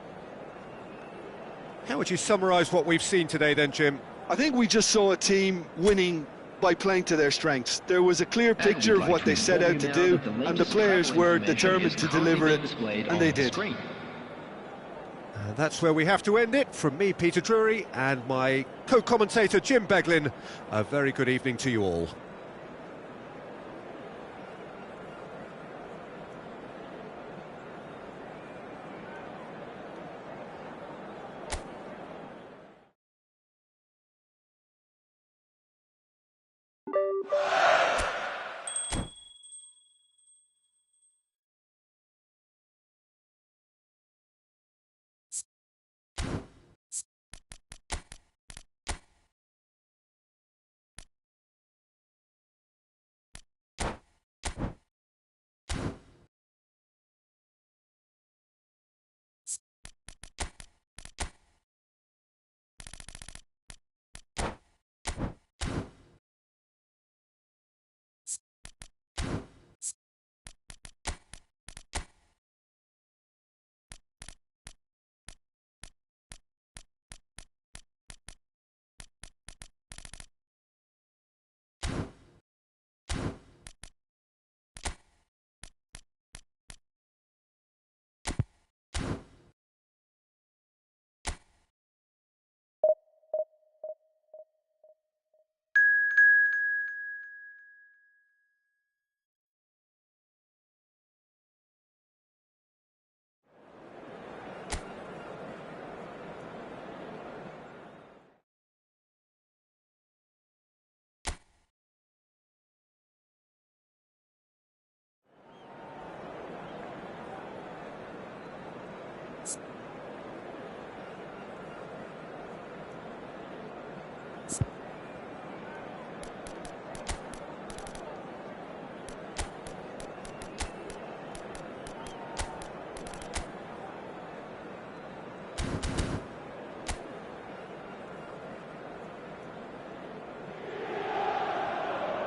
Speaker 1: How would you summarise what we've seen today then, Jim?
Speaker 2: I think we just saw a team winning by playing to their strengths. There was a clear picture of what they set out to do, and the players were determined to deliver it, and they did.
Speaker 1: And that's where we have to end it. From me, Peter Drury, and my co-commentator, Jim Beglin, a very good evening to you all.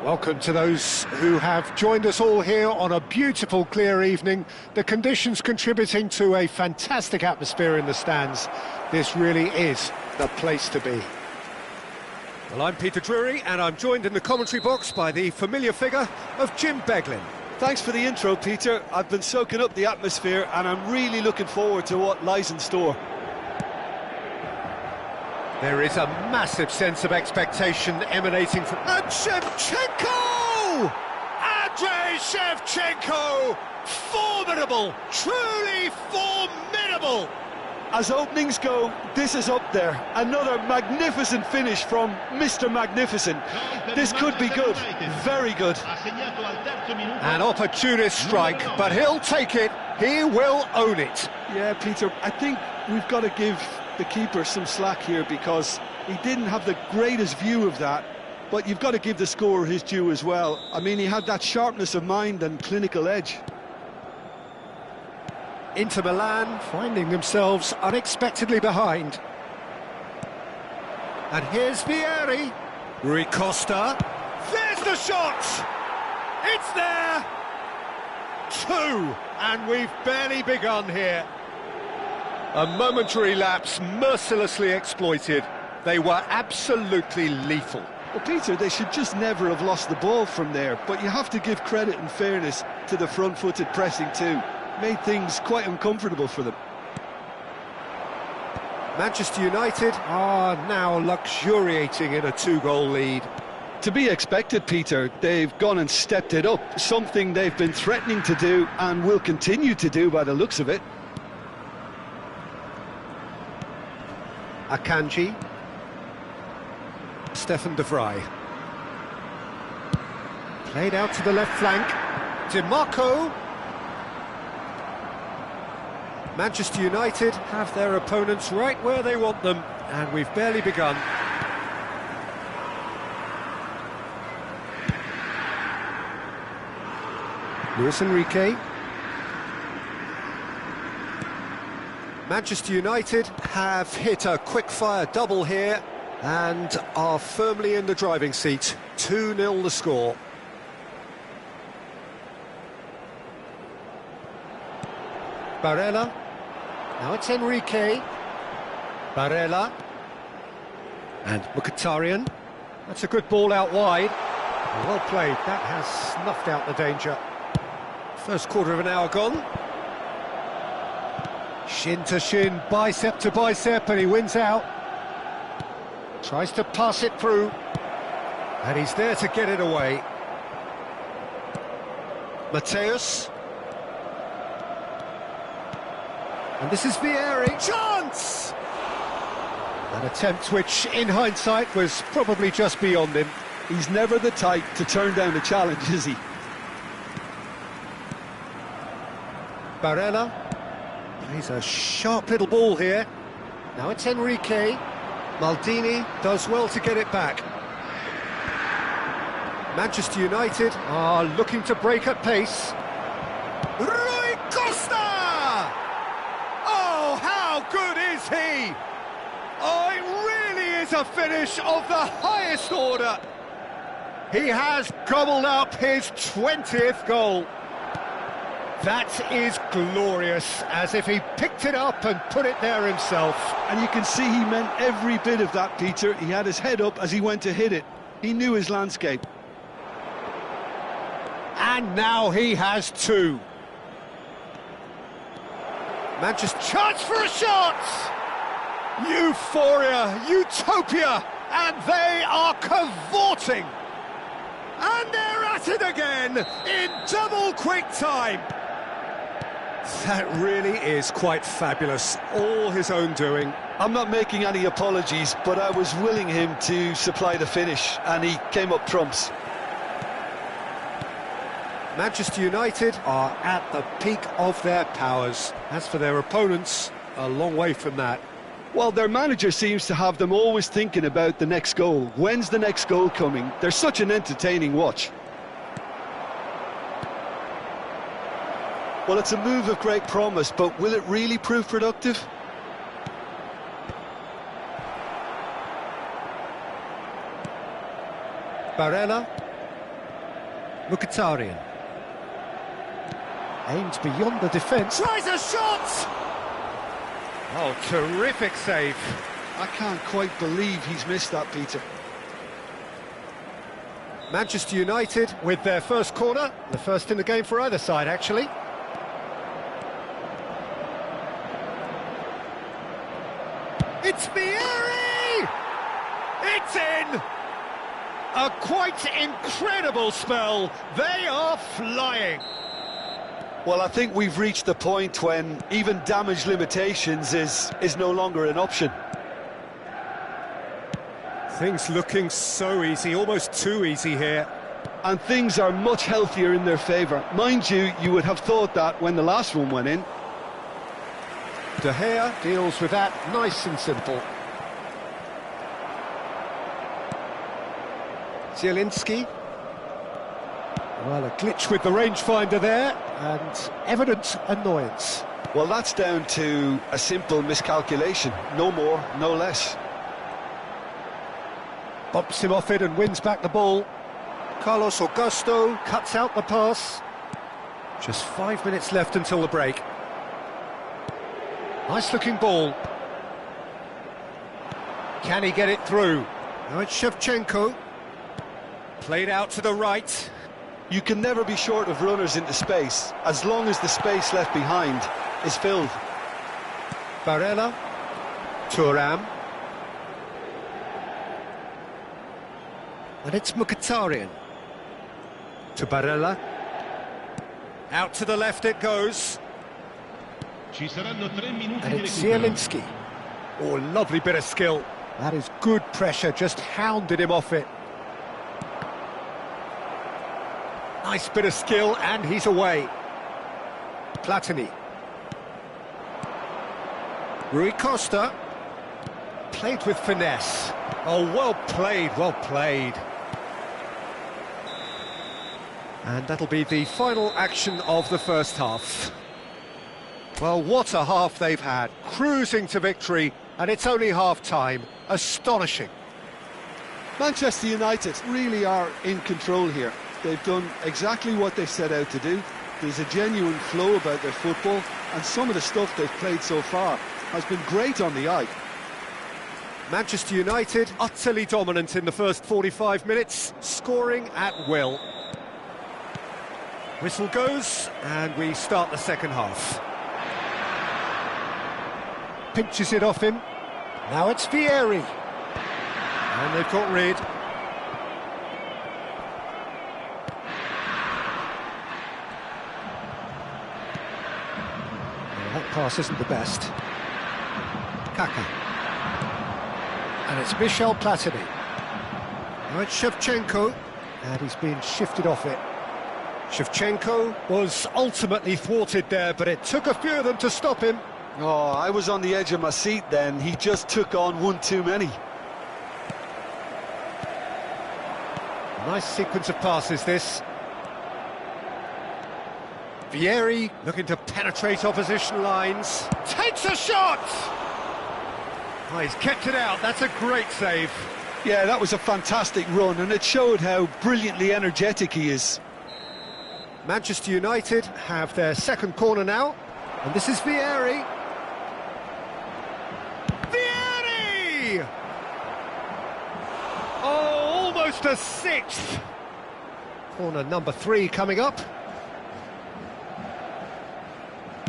Speaker 1: Welcome to those who have joined us all here on a beautiful, clear evening. The conditions contributing to a fantastic atmosphere in the stands. This really is the place to be. Well, I'm Peter Drury, and I'm joined in the commentary box by the familiar figure of Jim Beglin.
Speaker 2: Thanks for the intro, Peter. I've been soaking up the atmosphere, and I'm really looking forward to what lies in store.
Speaker 1: There is a massive sense of expectation emanating from... And Shevchenko! Andrei Shevchenko! Formidable! Truly formidable!
Speaker 2: As openings go, this is up there. Another magnificent finish from Mr. Magnificent. This could be good, very good.
Speaker 1: An opportunist strike, but he'll take it. He will own it.
Speaker 2: Yeah, Peter, I think we've got to give the keeper some slack here because he didn't have the greatest view of that, but you've got to give the scorer his due as well. I mean, he had that sharpness of mind and clinical edge.
Speaker 1: Inter Milan finding themselves unexpectedly behind. And here's Vieri. Rui Costa. There's the shot! It's there! 2, and we've barely begun here. A momentary lapse mercilessly exploited. They were absolutely lethal.
Speaker 2: Well, Peter, they should just never have lost the ball from there, but you have to give credit and fairness to the front-footed pressing too. Made things quite uncomfortable for them.
Speaker 1: Manchester United are now luxuriating in a 2-goal lead.
Speaker 2: To be expected, Peter. They've gone and stepped it up, something they've been threatening to do and will continue to do by the looks of it.
Speaker 1: Akanji. Stefan de Vrij. Played out to the left flank. DiMarco. Manchester United have their opponents right where they want them, and we've barely begun. Luis Enrique. Manchester United have hit a quick-fire double here and are firmly in the driving seat. 2-0 the score. Barella. Now it's Enrique. Barella. And Mkhitaryan. That's a good ball out wide. Well played. That has snuffed out the danger. First quarter of an hour gone. Shin to shin, bicep to bicep, and he wins out. Tries to pass it through. And he's there to get it away. Mateus. And this is Vieri. Chance! An attempt which, in hindsight, was probably just beyond him.
Speaker 2: He's never the type to turn down a challenge, is he?
Speaker 1: Barella. Plays a sharp little ball here. Now it's Enrique. Maldini does well to get it back. Manchester United are looking to break at pace. Rui Costa! Oh, how good is he? Oh, it really is a finish of the highest order. He has gobbled up his 20th goal. That is glorious, as if he picked it up and put it there himself.
Speaker 2: And you can see he meant every bit of that, Peter. He had his head up as he went to hit it. He knew his landscape.
Speaker 1: And now he has 2. Manchester chance for a shot! Euphoria, utopia, and they are cavorting. And they're at it again in double quick time. That really is quite fabulous, all his own doing.
Speaker 2: I'm not making any apologies, but I was willing him to supply the finish, and he came up trumps.
Speaker 1: Manchester United are at the peak of their powers. As for their opponents, a long way from that.
Speaker 2: Well, their manager seems to have them always thinking about the next goal. When's the next goal coming? They're such an entertaining watch. Well, it's a move of great promise, but will it really prove productive?
Speaker 1: Barella. Mkhitaryan. Aims beyond the defence. Tries a shot! Oh, terrific save.
Speaker 2: I can't quite believe he's missed that, Peter.
Speaker 1: Manchester United with their first corner, the first in the game for either side, actually. It's Vieri! It's in! A quite incredible spell. They are flying.
Speaker 2: Well, I think we've reached the point when even damage limitations is no longer an option.
Speaker 1: Things looking so easy, almost too easy here.
Speaker 2: And things are much healthier in their favour. Mind you, you would have thought that when the last one went in.
Speaker 1: De Gea deals with that nice and simple. Zielinski. Well, a glitch with the rangefinder there, and evident annoyance.
Speaker 2: Well, that's down to a simple miscalculation. No more, no less.
Speaker 1: Bumps him off it and wins back the ball. Carlos Augusto cuts out the pass. Just 5 minutes left until the break. Nice looking ball. Can he get it through? Now it's Shevchenko. Played out to the right.
Speaker 2: You can never be short of runners into space, as long as the space left behind is filled.
Speaker 1: Barella. Thuram. And it's Mkhitaryan. To Barella. Out to the left it goes. And it's Zielinski. Oh, lovely bit of skill. That is good pressure, just hounded him off it. Nice bit of skill, and he's away. Platini. Rui Costa. Played with finesse. Oh, well played, well played. And that'll be the final action of the first half. Well, what a half they've had. Cruising to victory, and it's only half-time. Astonishing.
Speaker 2: Manchester United really are in control here. They've done exactly what they set out to do. There's a genuine flow about their football, and some of the stuff they've played so far has been great on the eye.
Speaker 1: Manchester United utterly dominant in the first 45 minutes, scoring at will. Whistle goes, and we start the second half. Pinches it off him. Now it's Vieri. And they've got rid. That pass isn't the best. Kaka. And it's Michel Platini. Now it's Shevchenko. And he's been shifted off it. Shevchenko was ultimately thwarted there, but it took a few of them to stop him.
Speaker 2: Oh, I was on the edge of my seat then. He just took on one too many.
Speaker 1: Nice sequence of passes, this. Vieri looking to penetrate opposition lines. Takes a shot! Oh, he's kept it out. That's a great save.
Speaker 2: Yeah, that was a fantastic run, and it showed how brilliantly energetic he is.
Speaker 1: Manchester United have their second corner now, and this is Vieri. Vieri! Oh, almost a sixth. Corner number 3 coming up.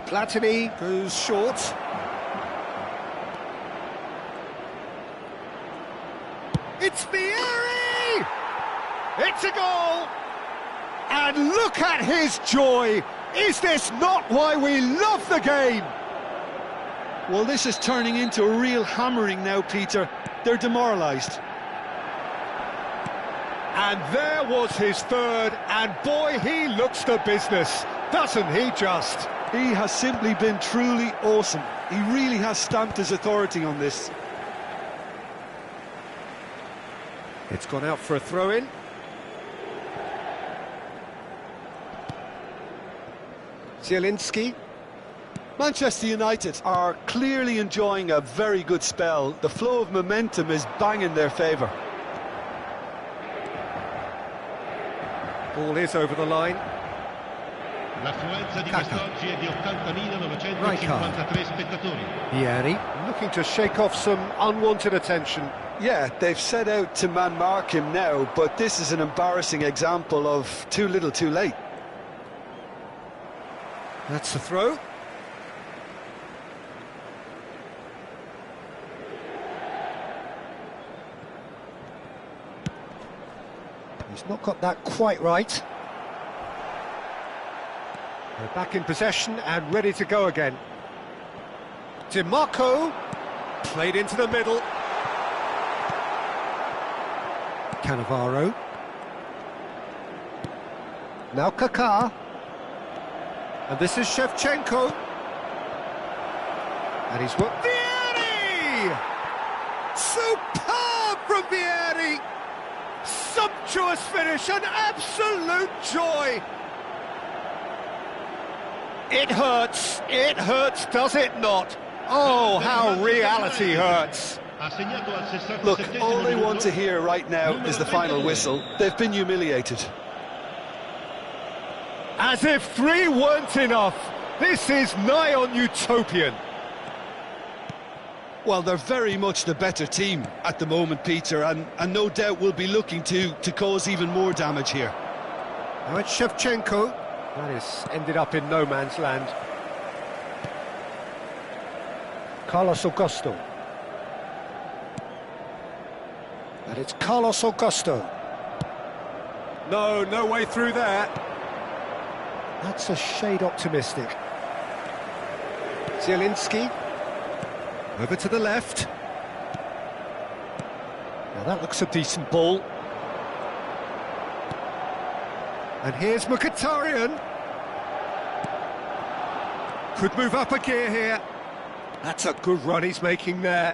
Speaker 1: Platini goes short. It's Vieri! It's a goal! And look at his joy! Is this not why we love the game?
Speaker 2: Well, this is turning into a real hammering now, Peter. They're demoralised.
Speaker 1: And there was his third, and boy, he looks the business, doesn't he just?
Speaker 2: He has simply been truly awesome. He really has stamped his authority on this.
Speaker 1: It's gone out for a throw-in. Zielinski.
Speaker 2: Manchester United are clearly enjoying a very good spell. The flow of momentum is bang in their favour.
Speaker 1: Ball is over the line.
Speaker 4: L'affluenza di quest'oggi è di 80.953 spettatori.
Speaker 1: Vieri looking to shake off some unwanted attention.
Speaker 2: Yeah, they've set out to man-mark him now, but this is an embarrassing example of too little too late.
Speaker 1: That's the throw. He's not got that quite right. They're back in possession and ready to go again. DiMarco played into the middle. Cannavaro. Now Kaká. And this is Shevchenko. And he's worked. Vieri! Superb from Vieri! Sumptuous finish, an absolute joy! It hurts, does it not? Oh, how reality hurts.
Speaker 2: Look, all they want to hear right now is the final whistle. They've been humiliated.
Speaker 1: As if 3 weren't enough, this is nigh on utopian.
Speaker 2: Well, they're very much the better team at the moment, Peter, and no doubt will be looking to cause even more damage here.
Speaker 1: Now it's Shevchenko. That is ended up in no man's land. Carlos Augusto. And it's Carlos Augusto. No way through there. That's a shade optimistic. Zielinski. Over to the left. Now that looks a decent ball. And here's Mkhitaryan. Could move up a gear here. That's a good run he's making there.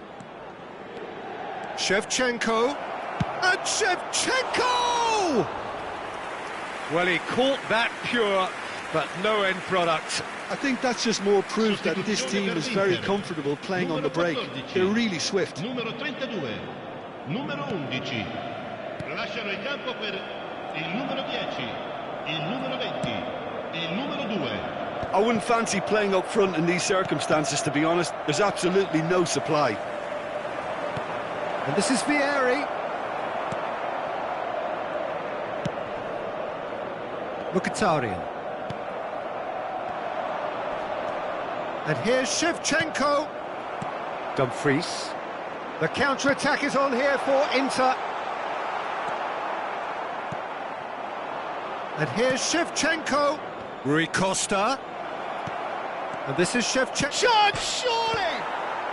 Speaker 1: Shevchenko. And Shevchenko! Well, he caught that pure, but no end product.
Speaker 2: I think that's just more proof that this team is very comfortable playing on the break. They're really swift.
Speaker 4: Numero 32, numero 11. Lasciano il campo per il numero 10, il numero 20, il numero 2.
Speaker 2: I wouldn't fancy playing up front in these circumstances, to be honest. There's absolutely no supply.
Speaker 1: And this is Vieri. Mkhitaryan. And here's Shevchenko. Dumfries. The counter-attack is on here for Inter. And here's Shevchenko. Rui Costa. And this is Shevchenko. Shot, surely!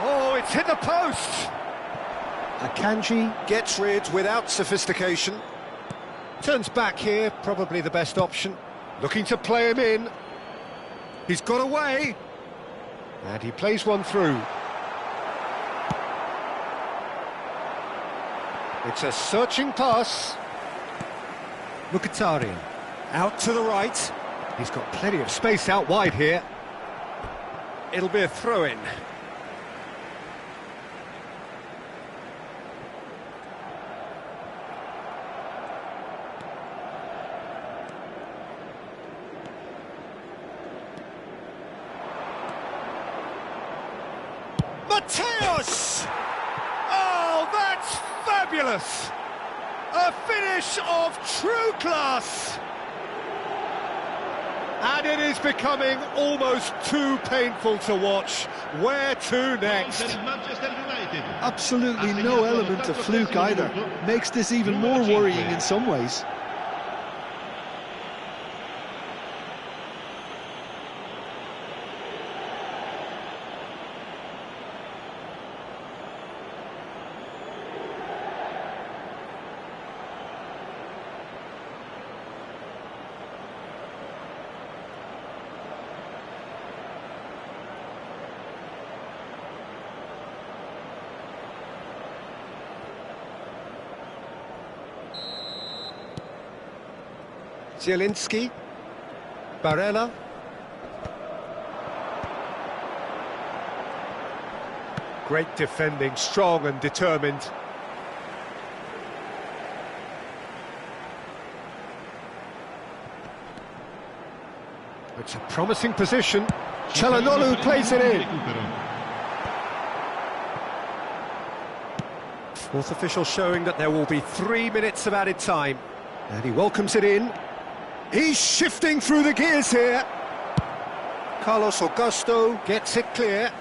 Speaker 1: Oh, it's hit the post. Akanji gets rid without sophistication. Turns back here, probably the best option. Looking to play him in. He's got away. And he plays one through. It's a searching pass. Mkhitaryan out to the right. He's got plenty of space out wide here. It'll be a throw-in. Mateus! Oh, that's fabulous! A finish of true class! And it is becoming almost too painful to watch. Where to next?
Speaker 2: Absolutely no element of fluke either. Makes this even more worrying in some ways.
Speaker 1: Zielinski, Barella. Great defending, strong and determined. It's a promising position. Çalhanoğlu plays it in. Fourth official showing that there will be 3 minutes of added time. And he welcomes it in. He's shifting through the gears here. Carlos Augusto gets it clear.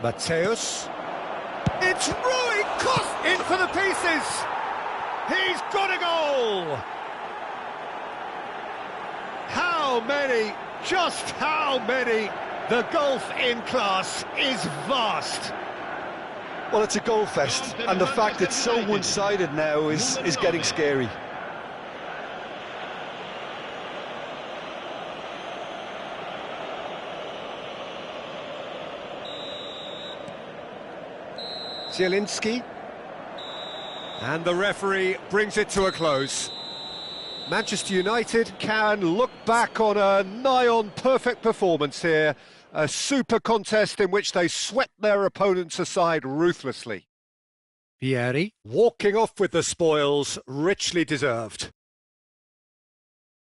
Speaker 1: Mateus. It's Rui Costa in for the pieces. He's got a goal. How many? Just how many? The gulf in class is vast.
Speaker 2: Well, it's a goal fest, and the fact it's so one-sided now is getting scary.
Speaker 1: Zielinski. And the referee brings it to a close. Manchester United can look back on a nigh-on perfect performance here. A super contest in which they swept their opponents aside ruthlessly. Vieri walking off with the spoils, richly deserved.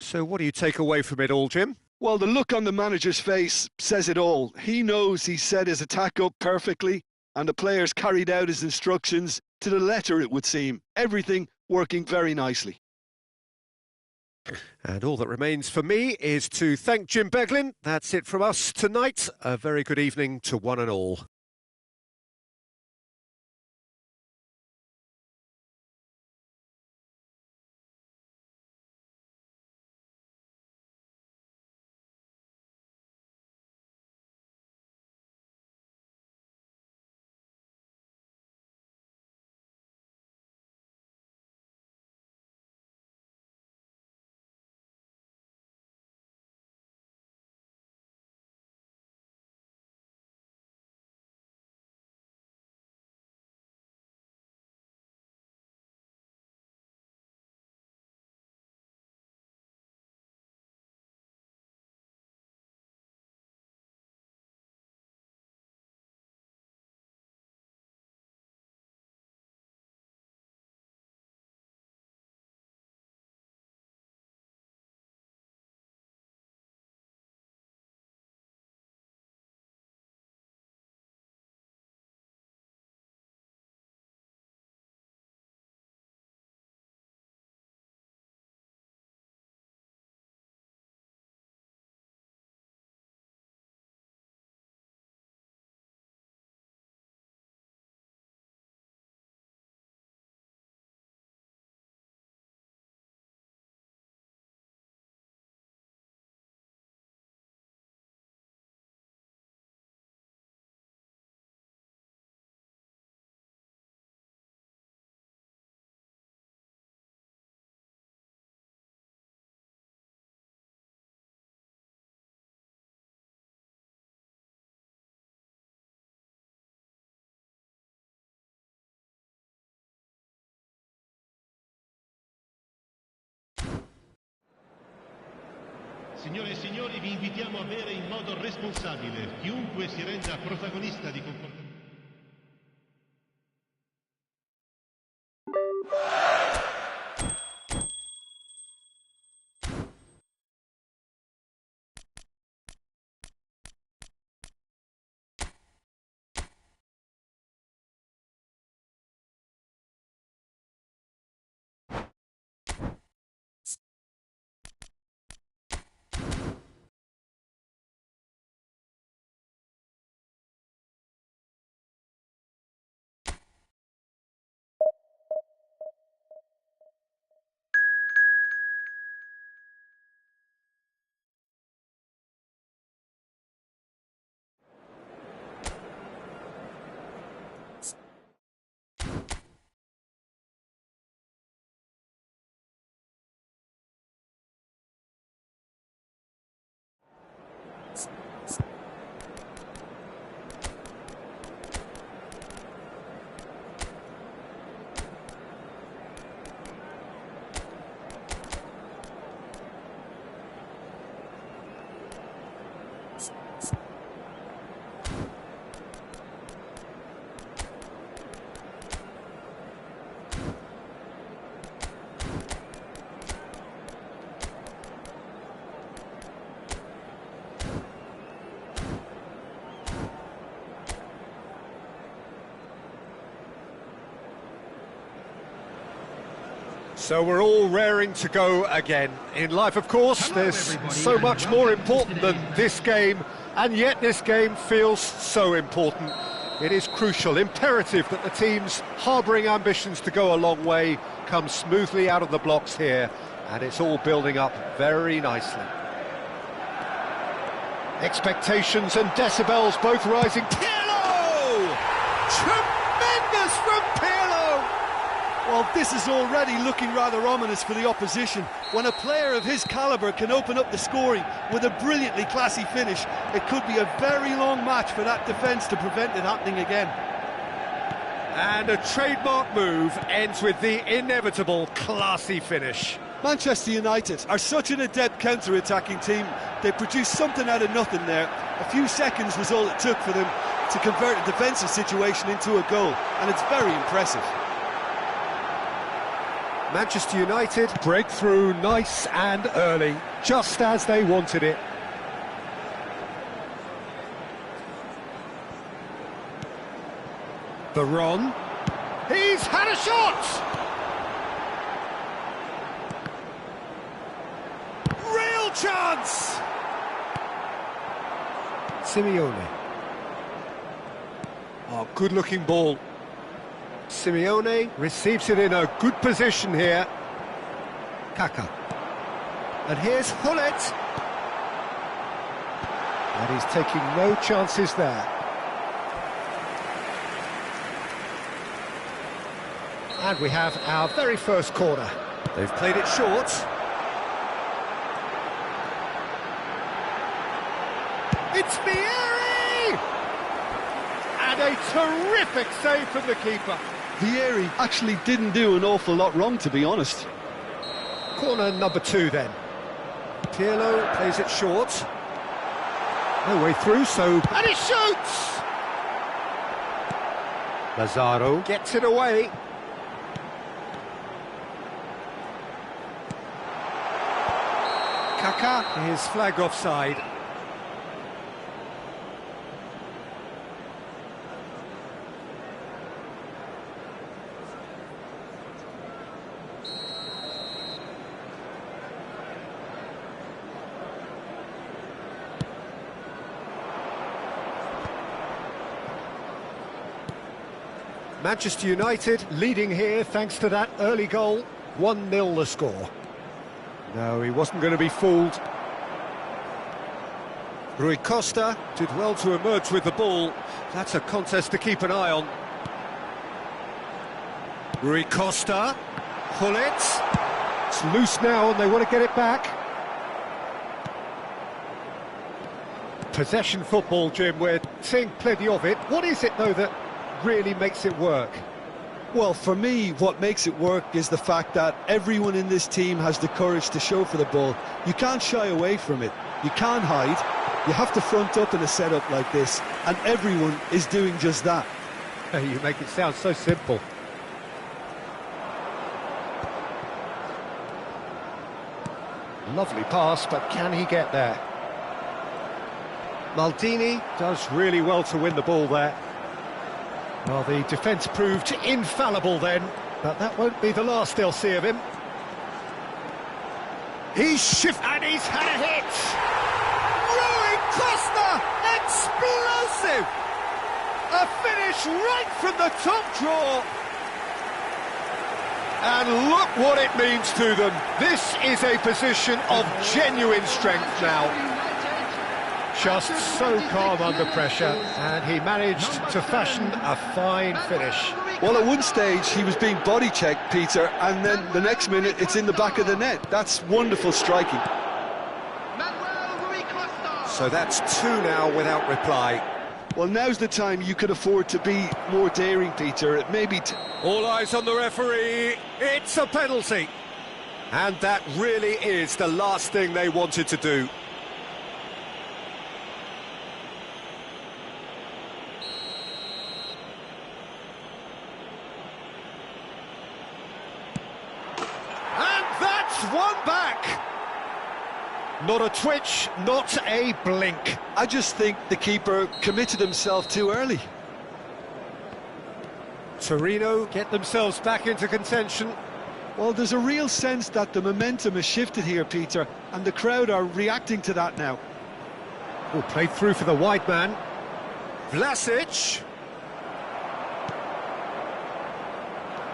Speaker 1: So what do you take away from it all, Jim?
Speaker 2: Well, the look on the manager's face says it all. He knows he set his attack up perfectly, and the players carried out his instructions to the letter, it would seem. Everything working very nicely.
Speaker 1: And all that remains for me is to thank Jim Beglin. That's it from us tonight. A very good evening to one and all.
Speaker 4: Signore e signori, vi invitiamo a bere in modo responsabile. Chiunque si renda protagonista di comportamenti
Speaker 1: So we're all raring to go again. In life, of course, there's so much more important than this game, and yet this game feels so important. It is crucial, imperative that the teams harbouring ambitions to go a long way come smoothly out of the blocks here, and it's all building up very nicely. Expectations and decibels both rising. Pirlo! Tremendous from Pirlo!
Speaker 2: Well, this is already looking rather ominous for the opposition. When a player of his calibre can open up the scoring with a brilliantly classy finish, it could be a very long match for that defence to prevent it happening again.
Speaker 1: And a trademark move ends with the inevitable classy finish.
Speaker 2: Manchester United are such an adept counter-attacking team. They produced something out of nothing there. A few seconds was all it took for them to convert a defensive situation into a goal, and it's very impressive.
Speaker 1: Manchester United break through nice and early, just as they wanted it. Baron. He's had a shot! Real chance! Simeone. Oh, good-looking ball. Simeone receives it in a good position here. Kaka. And here's Hullet. And he's taking no chances there. And we have our very first corner. They've played it short. It's Vieri! And a terrific save from the keeper.
Speaker 2: Vieri actually didn't do an awful lot wrong, to be honest.
Speaker 1: Corner number 2 then. Pirlo plays it short. No way through, so... And he shoots! Lazaro gets it away. Kaka is flagged offside. Manchester United leading here thanks to that early goal. 1-0 the score. No, he wasn't going to be fooled. Rui Costa did well to emerge with the ball. That's a contest to keep an eye on. Rui Costa. Hullet. It's loose now and they want to get it back. Possession football, Jim, we're seeing plenty of it. What is it, though, that really makes it work?
Speaker 2: Well, for me, what makes it work is the fact that everyone in this team has the courage to show for the ball. You can't shy away from it. You can't hide. You have to front up in a setup like this, and everyone is doing just that.
Speaker 1: You make it sound so simple. Lovely pass, but can he get there? Maldini does really well to win the ball there. Well, the defence proved infallible then, but that won't be the last they'll see of him. He's shifted and he's had a hit! Rui Costa! Explosive! A finish right from the top draw! And look what it means to them. This is a position of genuine strength now. Just so calm under pressure, and he managed to fashion a fine finish.
Speaker 2: Well, at one stage he was being body checked, Peter, and then the next minute it's in the back of the net. That's wonderful striking.
Speaker 1: So that's 2 now without reply.
Speaker 2: Well, now's the time you could afford to be more daring, Peter. It may be...
Speaker 1: All eyes on the referee. It's a penalty. And that really is the last thing they wanted to do. One back. Not a twitch, not a blink.
Speaker 2: I just think the keeper committed himself too early.
Speaker 1: Torino get themselves back into contention.
Speaker 2: Well, there's a real sense that the momentum has shifted here, Peter, and the crowd are reacting to that now.
Speaker 1: Oh, played through for the wide man. Vlasic.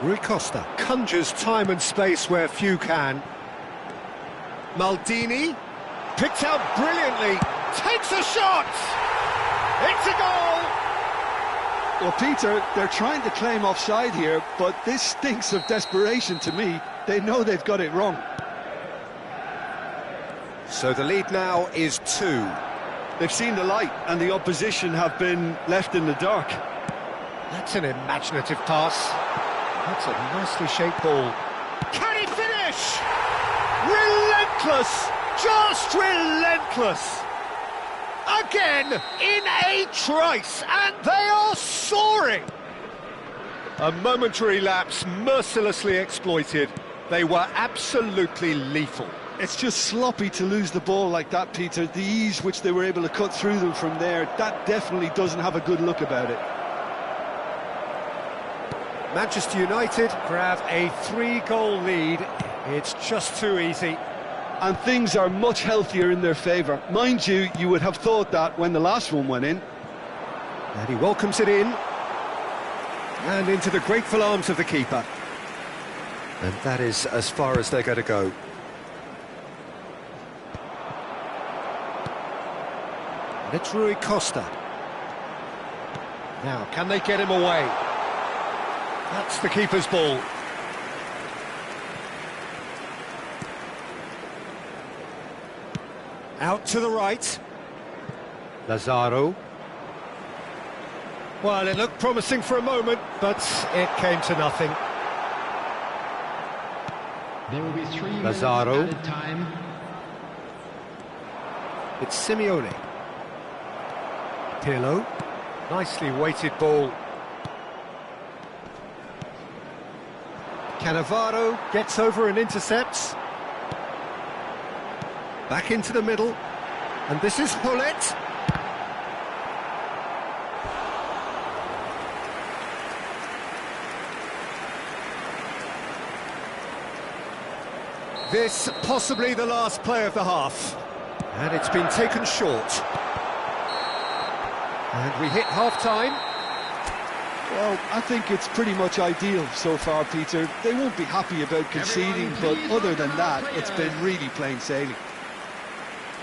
Speaker 1: Rui Costa conjures time and space where few can. Maldini, picked out brilliantly, takes a shot! It's a goal!
Speaker 2: Well, Peter, they're trying to claim offside here, but this stinks of desperation to me. They know they've got it wrong.
Speaker 1: So the lead now is 2.
Speaker 2: They've seen the light, and the opposition have been left in the dark.
Speaker 1: That's an imaginative pass. That's a nicely shaped ball. Can he finish? Relentless! Just relentless! Again, in a trice, and they are soaring! A momentary lapse mercilessly exploited. They were absolutely lethal.
Speaker 2: It's just sloppy to lose the ball like that, Peter. The ease which they were able to cut through them from there, that definitely doesn't have a good look about it.
Speaker 1: Manchester United grab a 3-goal lead. It's just too easy.
Speaker 2: And things are much healthier in their favour. Mind you, you would have thought that when the last one went in.
Speaker 1: And he welcomes it in. And into the grateful arms of the keeper. And that is as far as they're going to go. And it's Rui Costa. Now, can they get him away? That's the keeper's ball. Out to the right. Lazaro. Well, it looked promising for a moment, but it came to nothing.
Speaker 3: There will be 3 minutes
Speaker 1: Lazaro.
Speaker 3: added time.
Speaker 1: It's Simeone. Pirlo. Nicely weighted ball. Cannavaro gets over and intercepts. Back into the middle. And this is Hullet. This possibly the last play of the half. And it's been taken short. And we hit half-time.
Speaker 2: Well, I think it's pretty much ideal so far, Peter. They won't be happy about conceding, but other than that, it's been really plain sailing.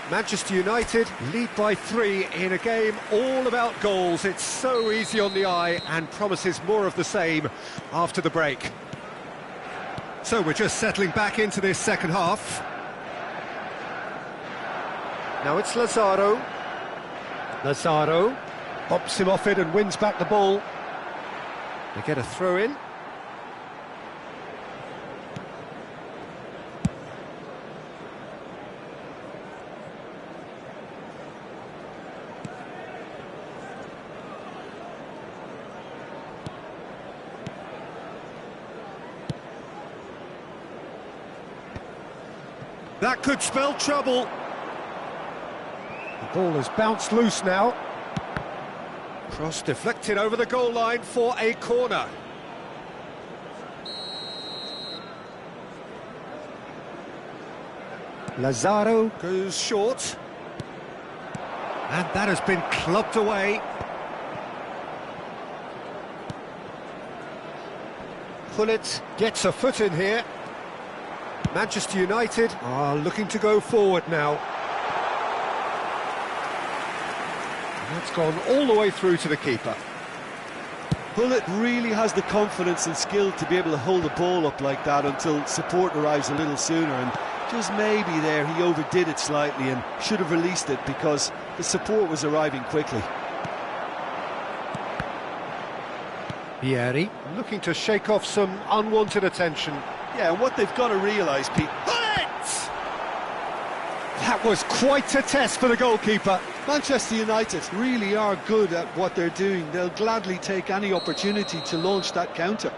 Speaker 1: Manchester United lead by 3 in a game all about goals. It's so easy on the eye and promises more of the same after the break. So we're just settling back into this second half. Now it's Lazaro. Lazaro pops him off it and wins back the ball. They get a throw in. That could spell trouble. The ball has bounced loose now. Cross deflected over the goal line for a corner. Lazaro goes short. And that has been clubbed away. Hullet gets a foot in here. Manchester United are looking to go forward now. That's gone all the way through to the keeper.
Speaker 2: Hullet really has the confidence and skill to be able to hold the ball up like that until support arrives a little sooner, and just maybe there he overdid it slightly and should have released it because the support was arriving quickly.
Speaker 1: Vieri looking to shake off some unwanted attention.
Speaker 2: Yeah, and what they've got to realise, Pete...
Speaker 1: That was quite a test for the goalkeeper.
Speaker 2: Manchester United really are good at what they're doing. They'll gladly take any opportunity to launch that counter.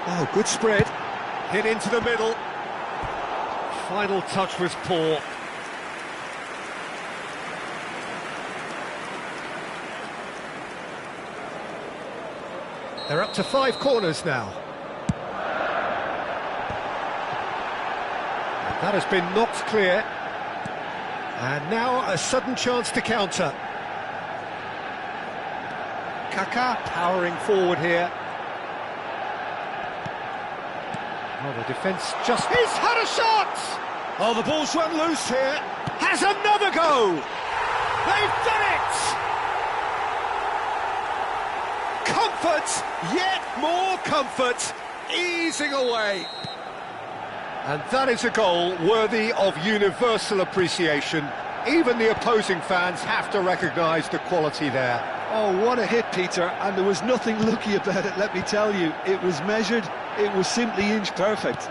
Speaker 1: Oh, good spread. Hit into the middle. Final touch was poor. They're up to 5 corners now. And that has been knocked clear. And now a sudden chance to counter. Kaká powering forward here. Oh, the defence just... He's had a shot! Oh, the ball's run loose here. Has another go! They've done it! Comfort, yet more comfort, easing away. And that is a goal worthy of universal appreciation. Even the opposing fans have to recognise the quality there.
Speaker 2: Oh, what a hit, Peter, and there was nothing lucky about it, let me tell you. It was measured, it was simply inch perfect.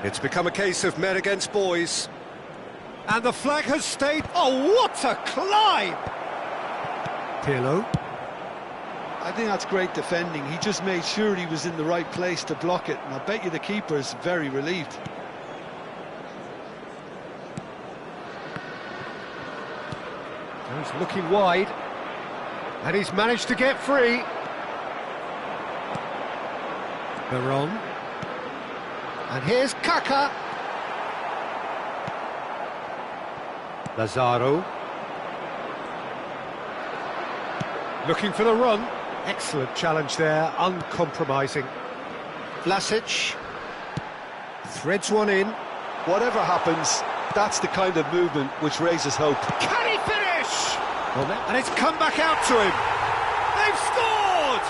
Speaker 1: It's become a case of men against boys. And the flag has stayed... Oh, what a climb! Pirlo.
Speaker 2: I think that's great defending. He just made sure he was in the right place to block it, and I bet you the keeper's very relieved.
Speaker 1: He's looking wide, and he's managed to get free. Veron. And here's Kaká. Lazaro. Looking for the run. Excellent challenge there, uncompromising. Vlasic. Threads one in.
Speaker 2: Whatever happens, that's the kind of movement which raises hope.
Speaker 1: Can he finish? And it's come back out to him. They've scored!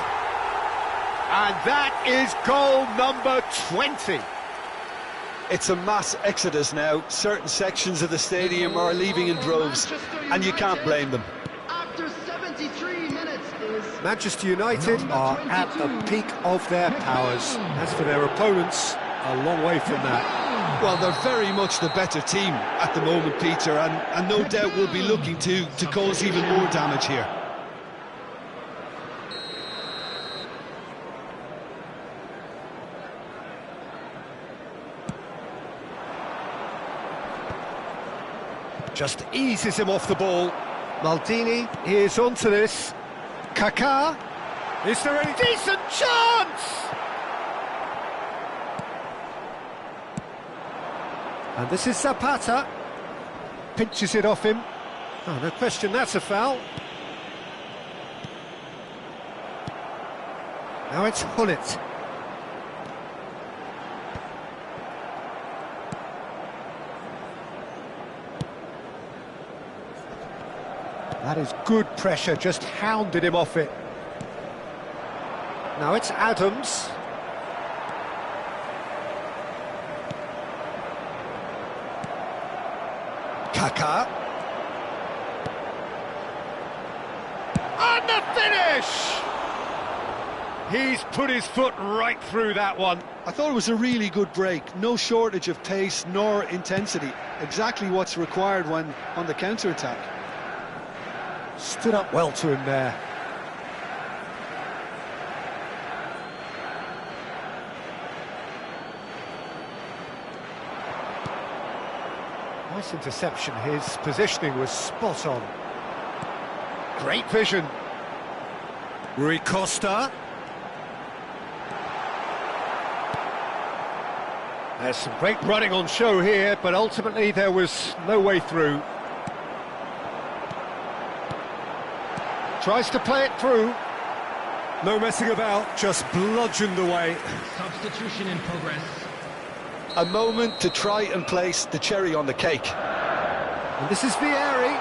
Speaker 1: And that is goal number 20.
Speaker 2: It's a mass exodus now. Certain sections of the stadium are leaving in droves, and you can't blame them.
Speaker 3: After 73 minutes is
Speaker 1: Manchester United are at the peak of their powers. As for their opponents, a long way from that.
Speaker 2: Well, they're very much the better team at the moment, Peter, and no doubt will be looking to cause even more damage here.
Speaker 1: Just eases him off the ball. Maldini is onto this. Kaká. Is there any decent chance? And this is Zapata. Pinches it off him. Oh, no question, that's a foul. Now it's Hullet. That is good pressure, just hounded him off it. Now it's Adams. Kaká. And the finish! He's put his foot right through that one.
Speaker 2: I thought it was a really good break. No shortage of pace nor intensity. Exactly what's required when on the counter-attack.
Speaker 1: Stood up well to him there. Nice interception, his positioning was spot on. Great vision. Rui Costa. There's some great running on show here, but ultimately there was no way through. Tries to play it through. No messing about, just bludgeoned away.
Speaker 5: Substitution in progress.
Speaker 2: A moment to try and place the cherry on the cake.
Speaker 1: And this is Vieri.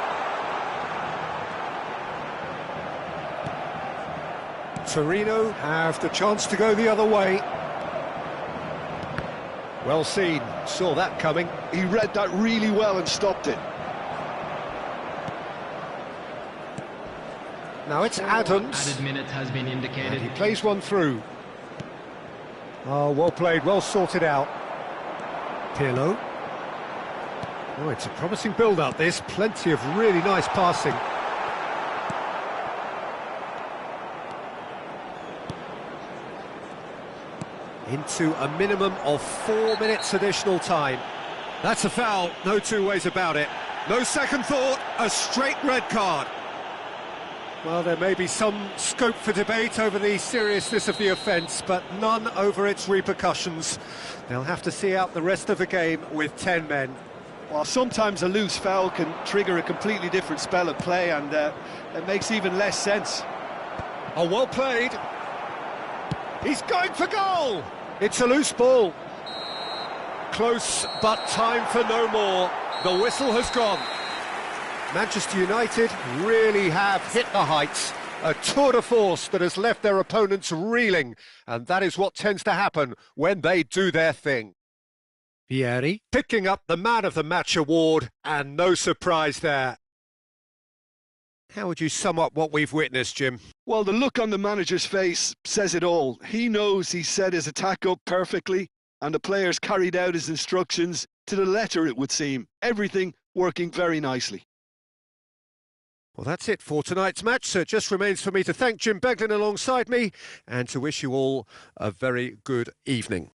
Speaker 1: Torino have the chance to go the other way. Well seen, saw that coming.
Speaker 2: He read that really well and stopped it.
Speaker 1: Now it's Adams.
Speaker 5: Added minute has been indicated.
Speaker 1: And he plays one through. Oh, well played, well sorted out. Pirlo. Oh, it's a promising build-up, this. Plenty of really nice passing. Into a minimum of 4 minutes additional time. That's a foul, no two ways about it. No second thought, a straight red card. Well, there may be some scope for debate over the seriousness of the offence, but none over its repercussions. They'll have to see out the rest of the game with 10 men.
Speaker 2: Well, sometimes a loose foul can trigger a completely different spell of play, and it makes even less sense.
Speaker 1: Oh, well played. He's going for goal. It's a loose ball. Close, but time for no more. The whistle has gone. Manchester United really have hit the heights. A tour de force that has left their opponents reeling, and that is what tends to happen when they do their thing. Vieri picking up the Man of the Match award, and no surprise there. How would you sum up what we've witnessed, Jim?
Speaker 2: Well, the look on the manager's face says it all. He knows he set his attack up perfectly, and the players carried out his instructions to the letter, it would seem. Everything working very nicely.
Speaker 1: Well, that's it for tonight's match, so it just remains for me to thank Jim Beglin alongside me and to wish you all a very good evening.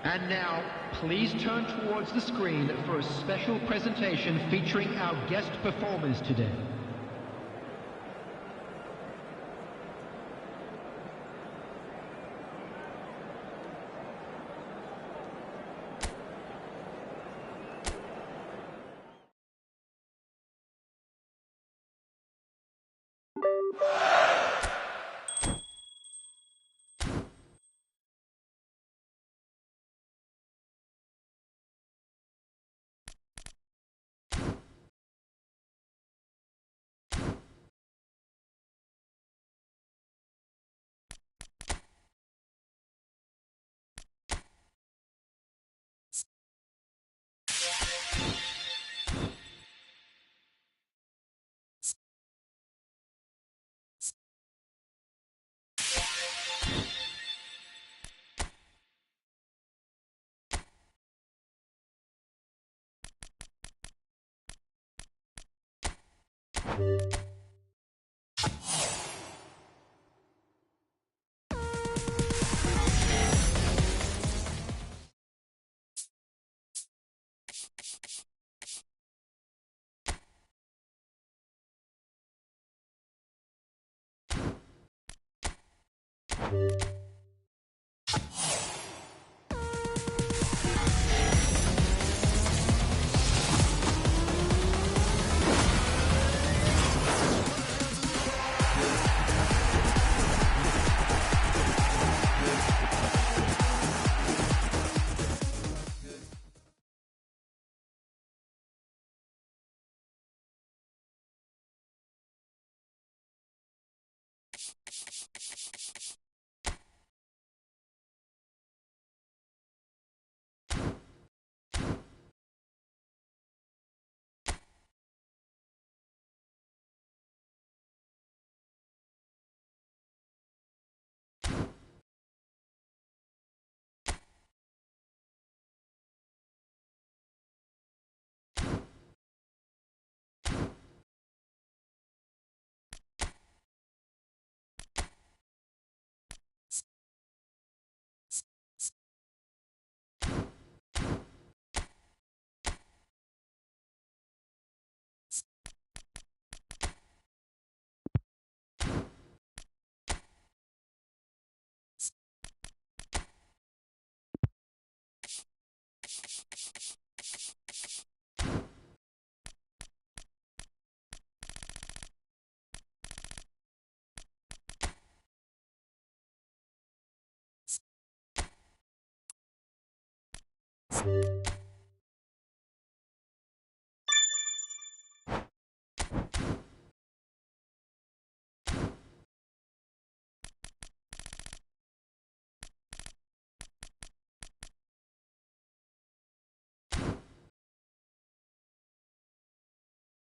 Speaker 3: And now, please turn towards the screen for a special presentation featuring our guest performers today.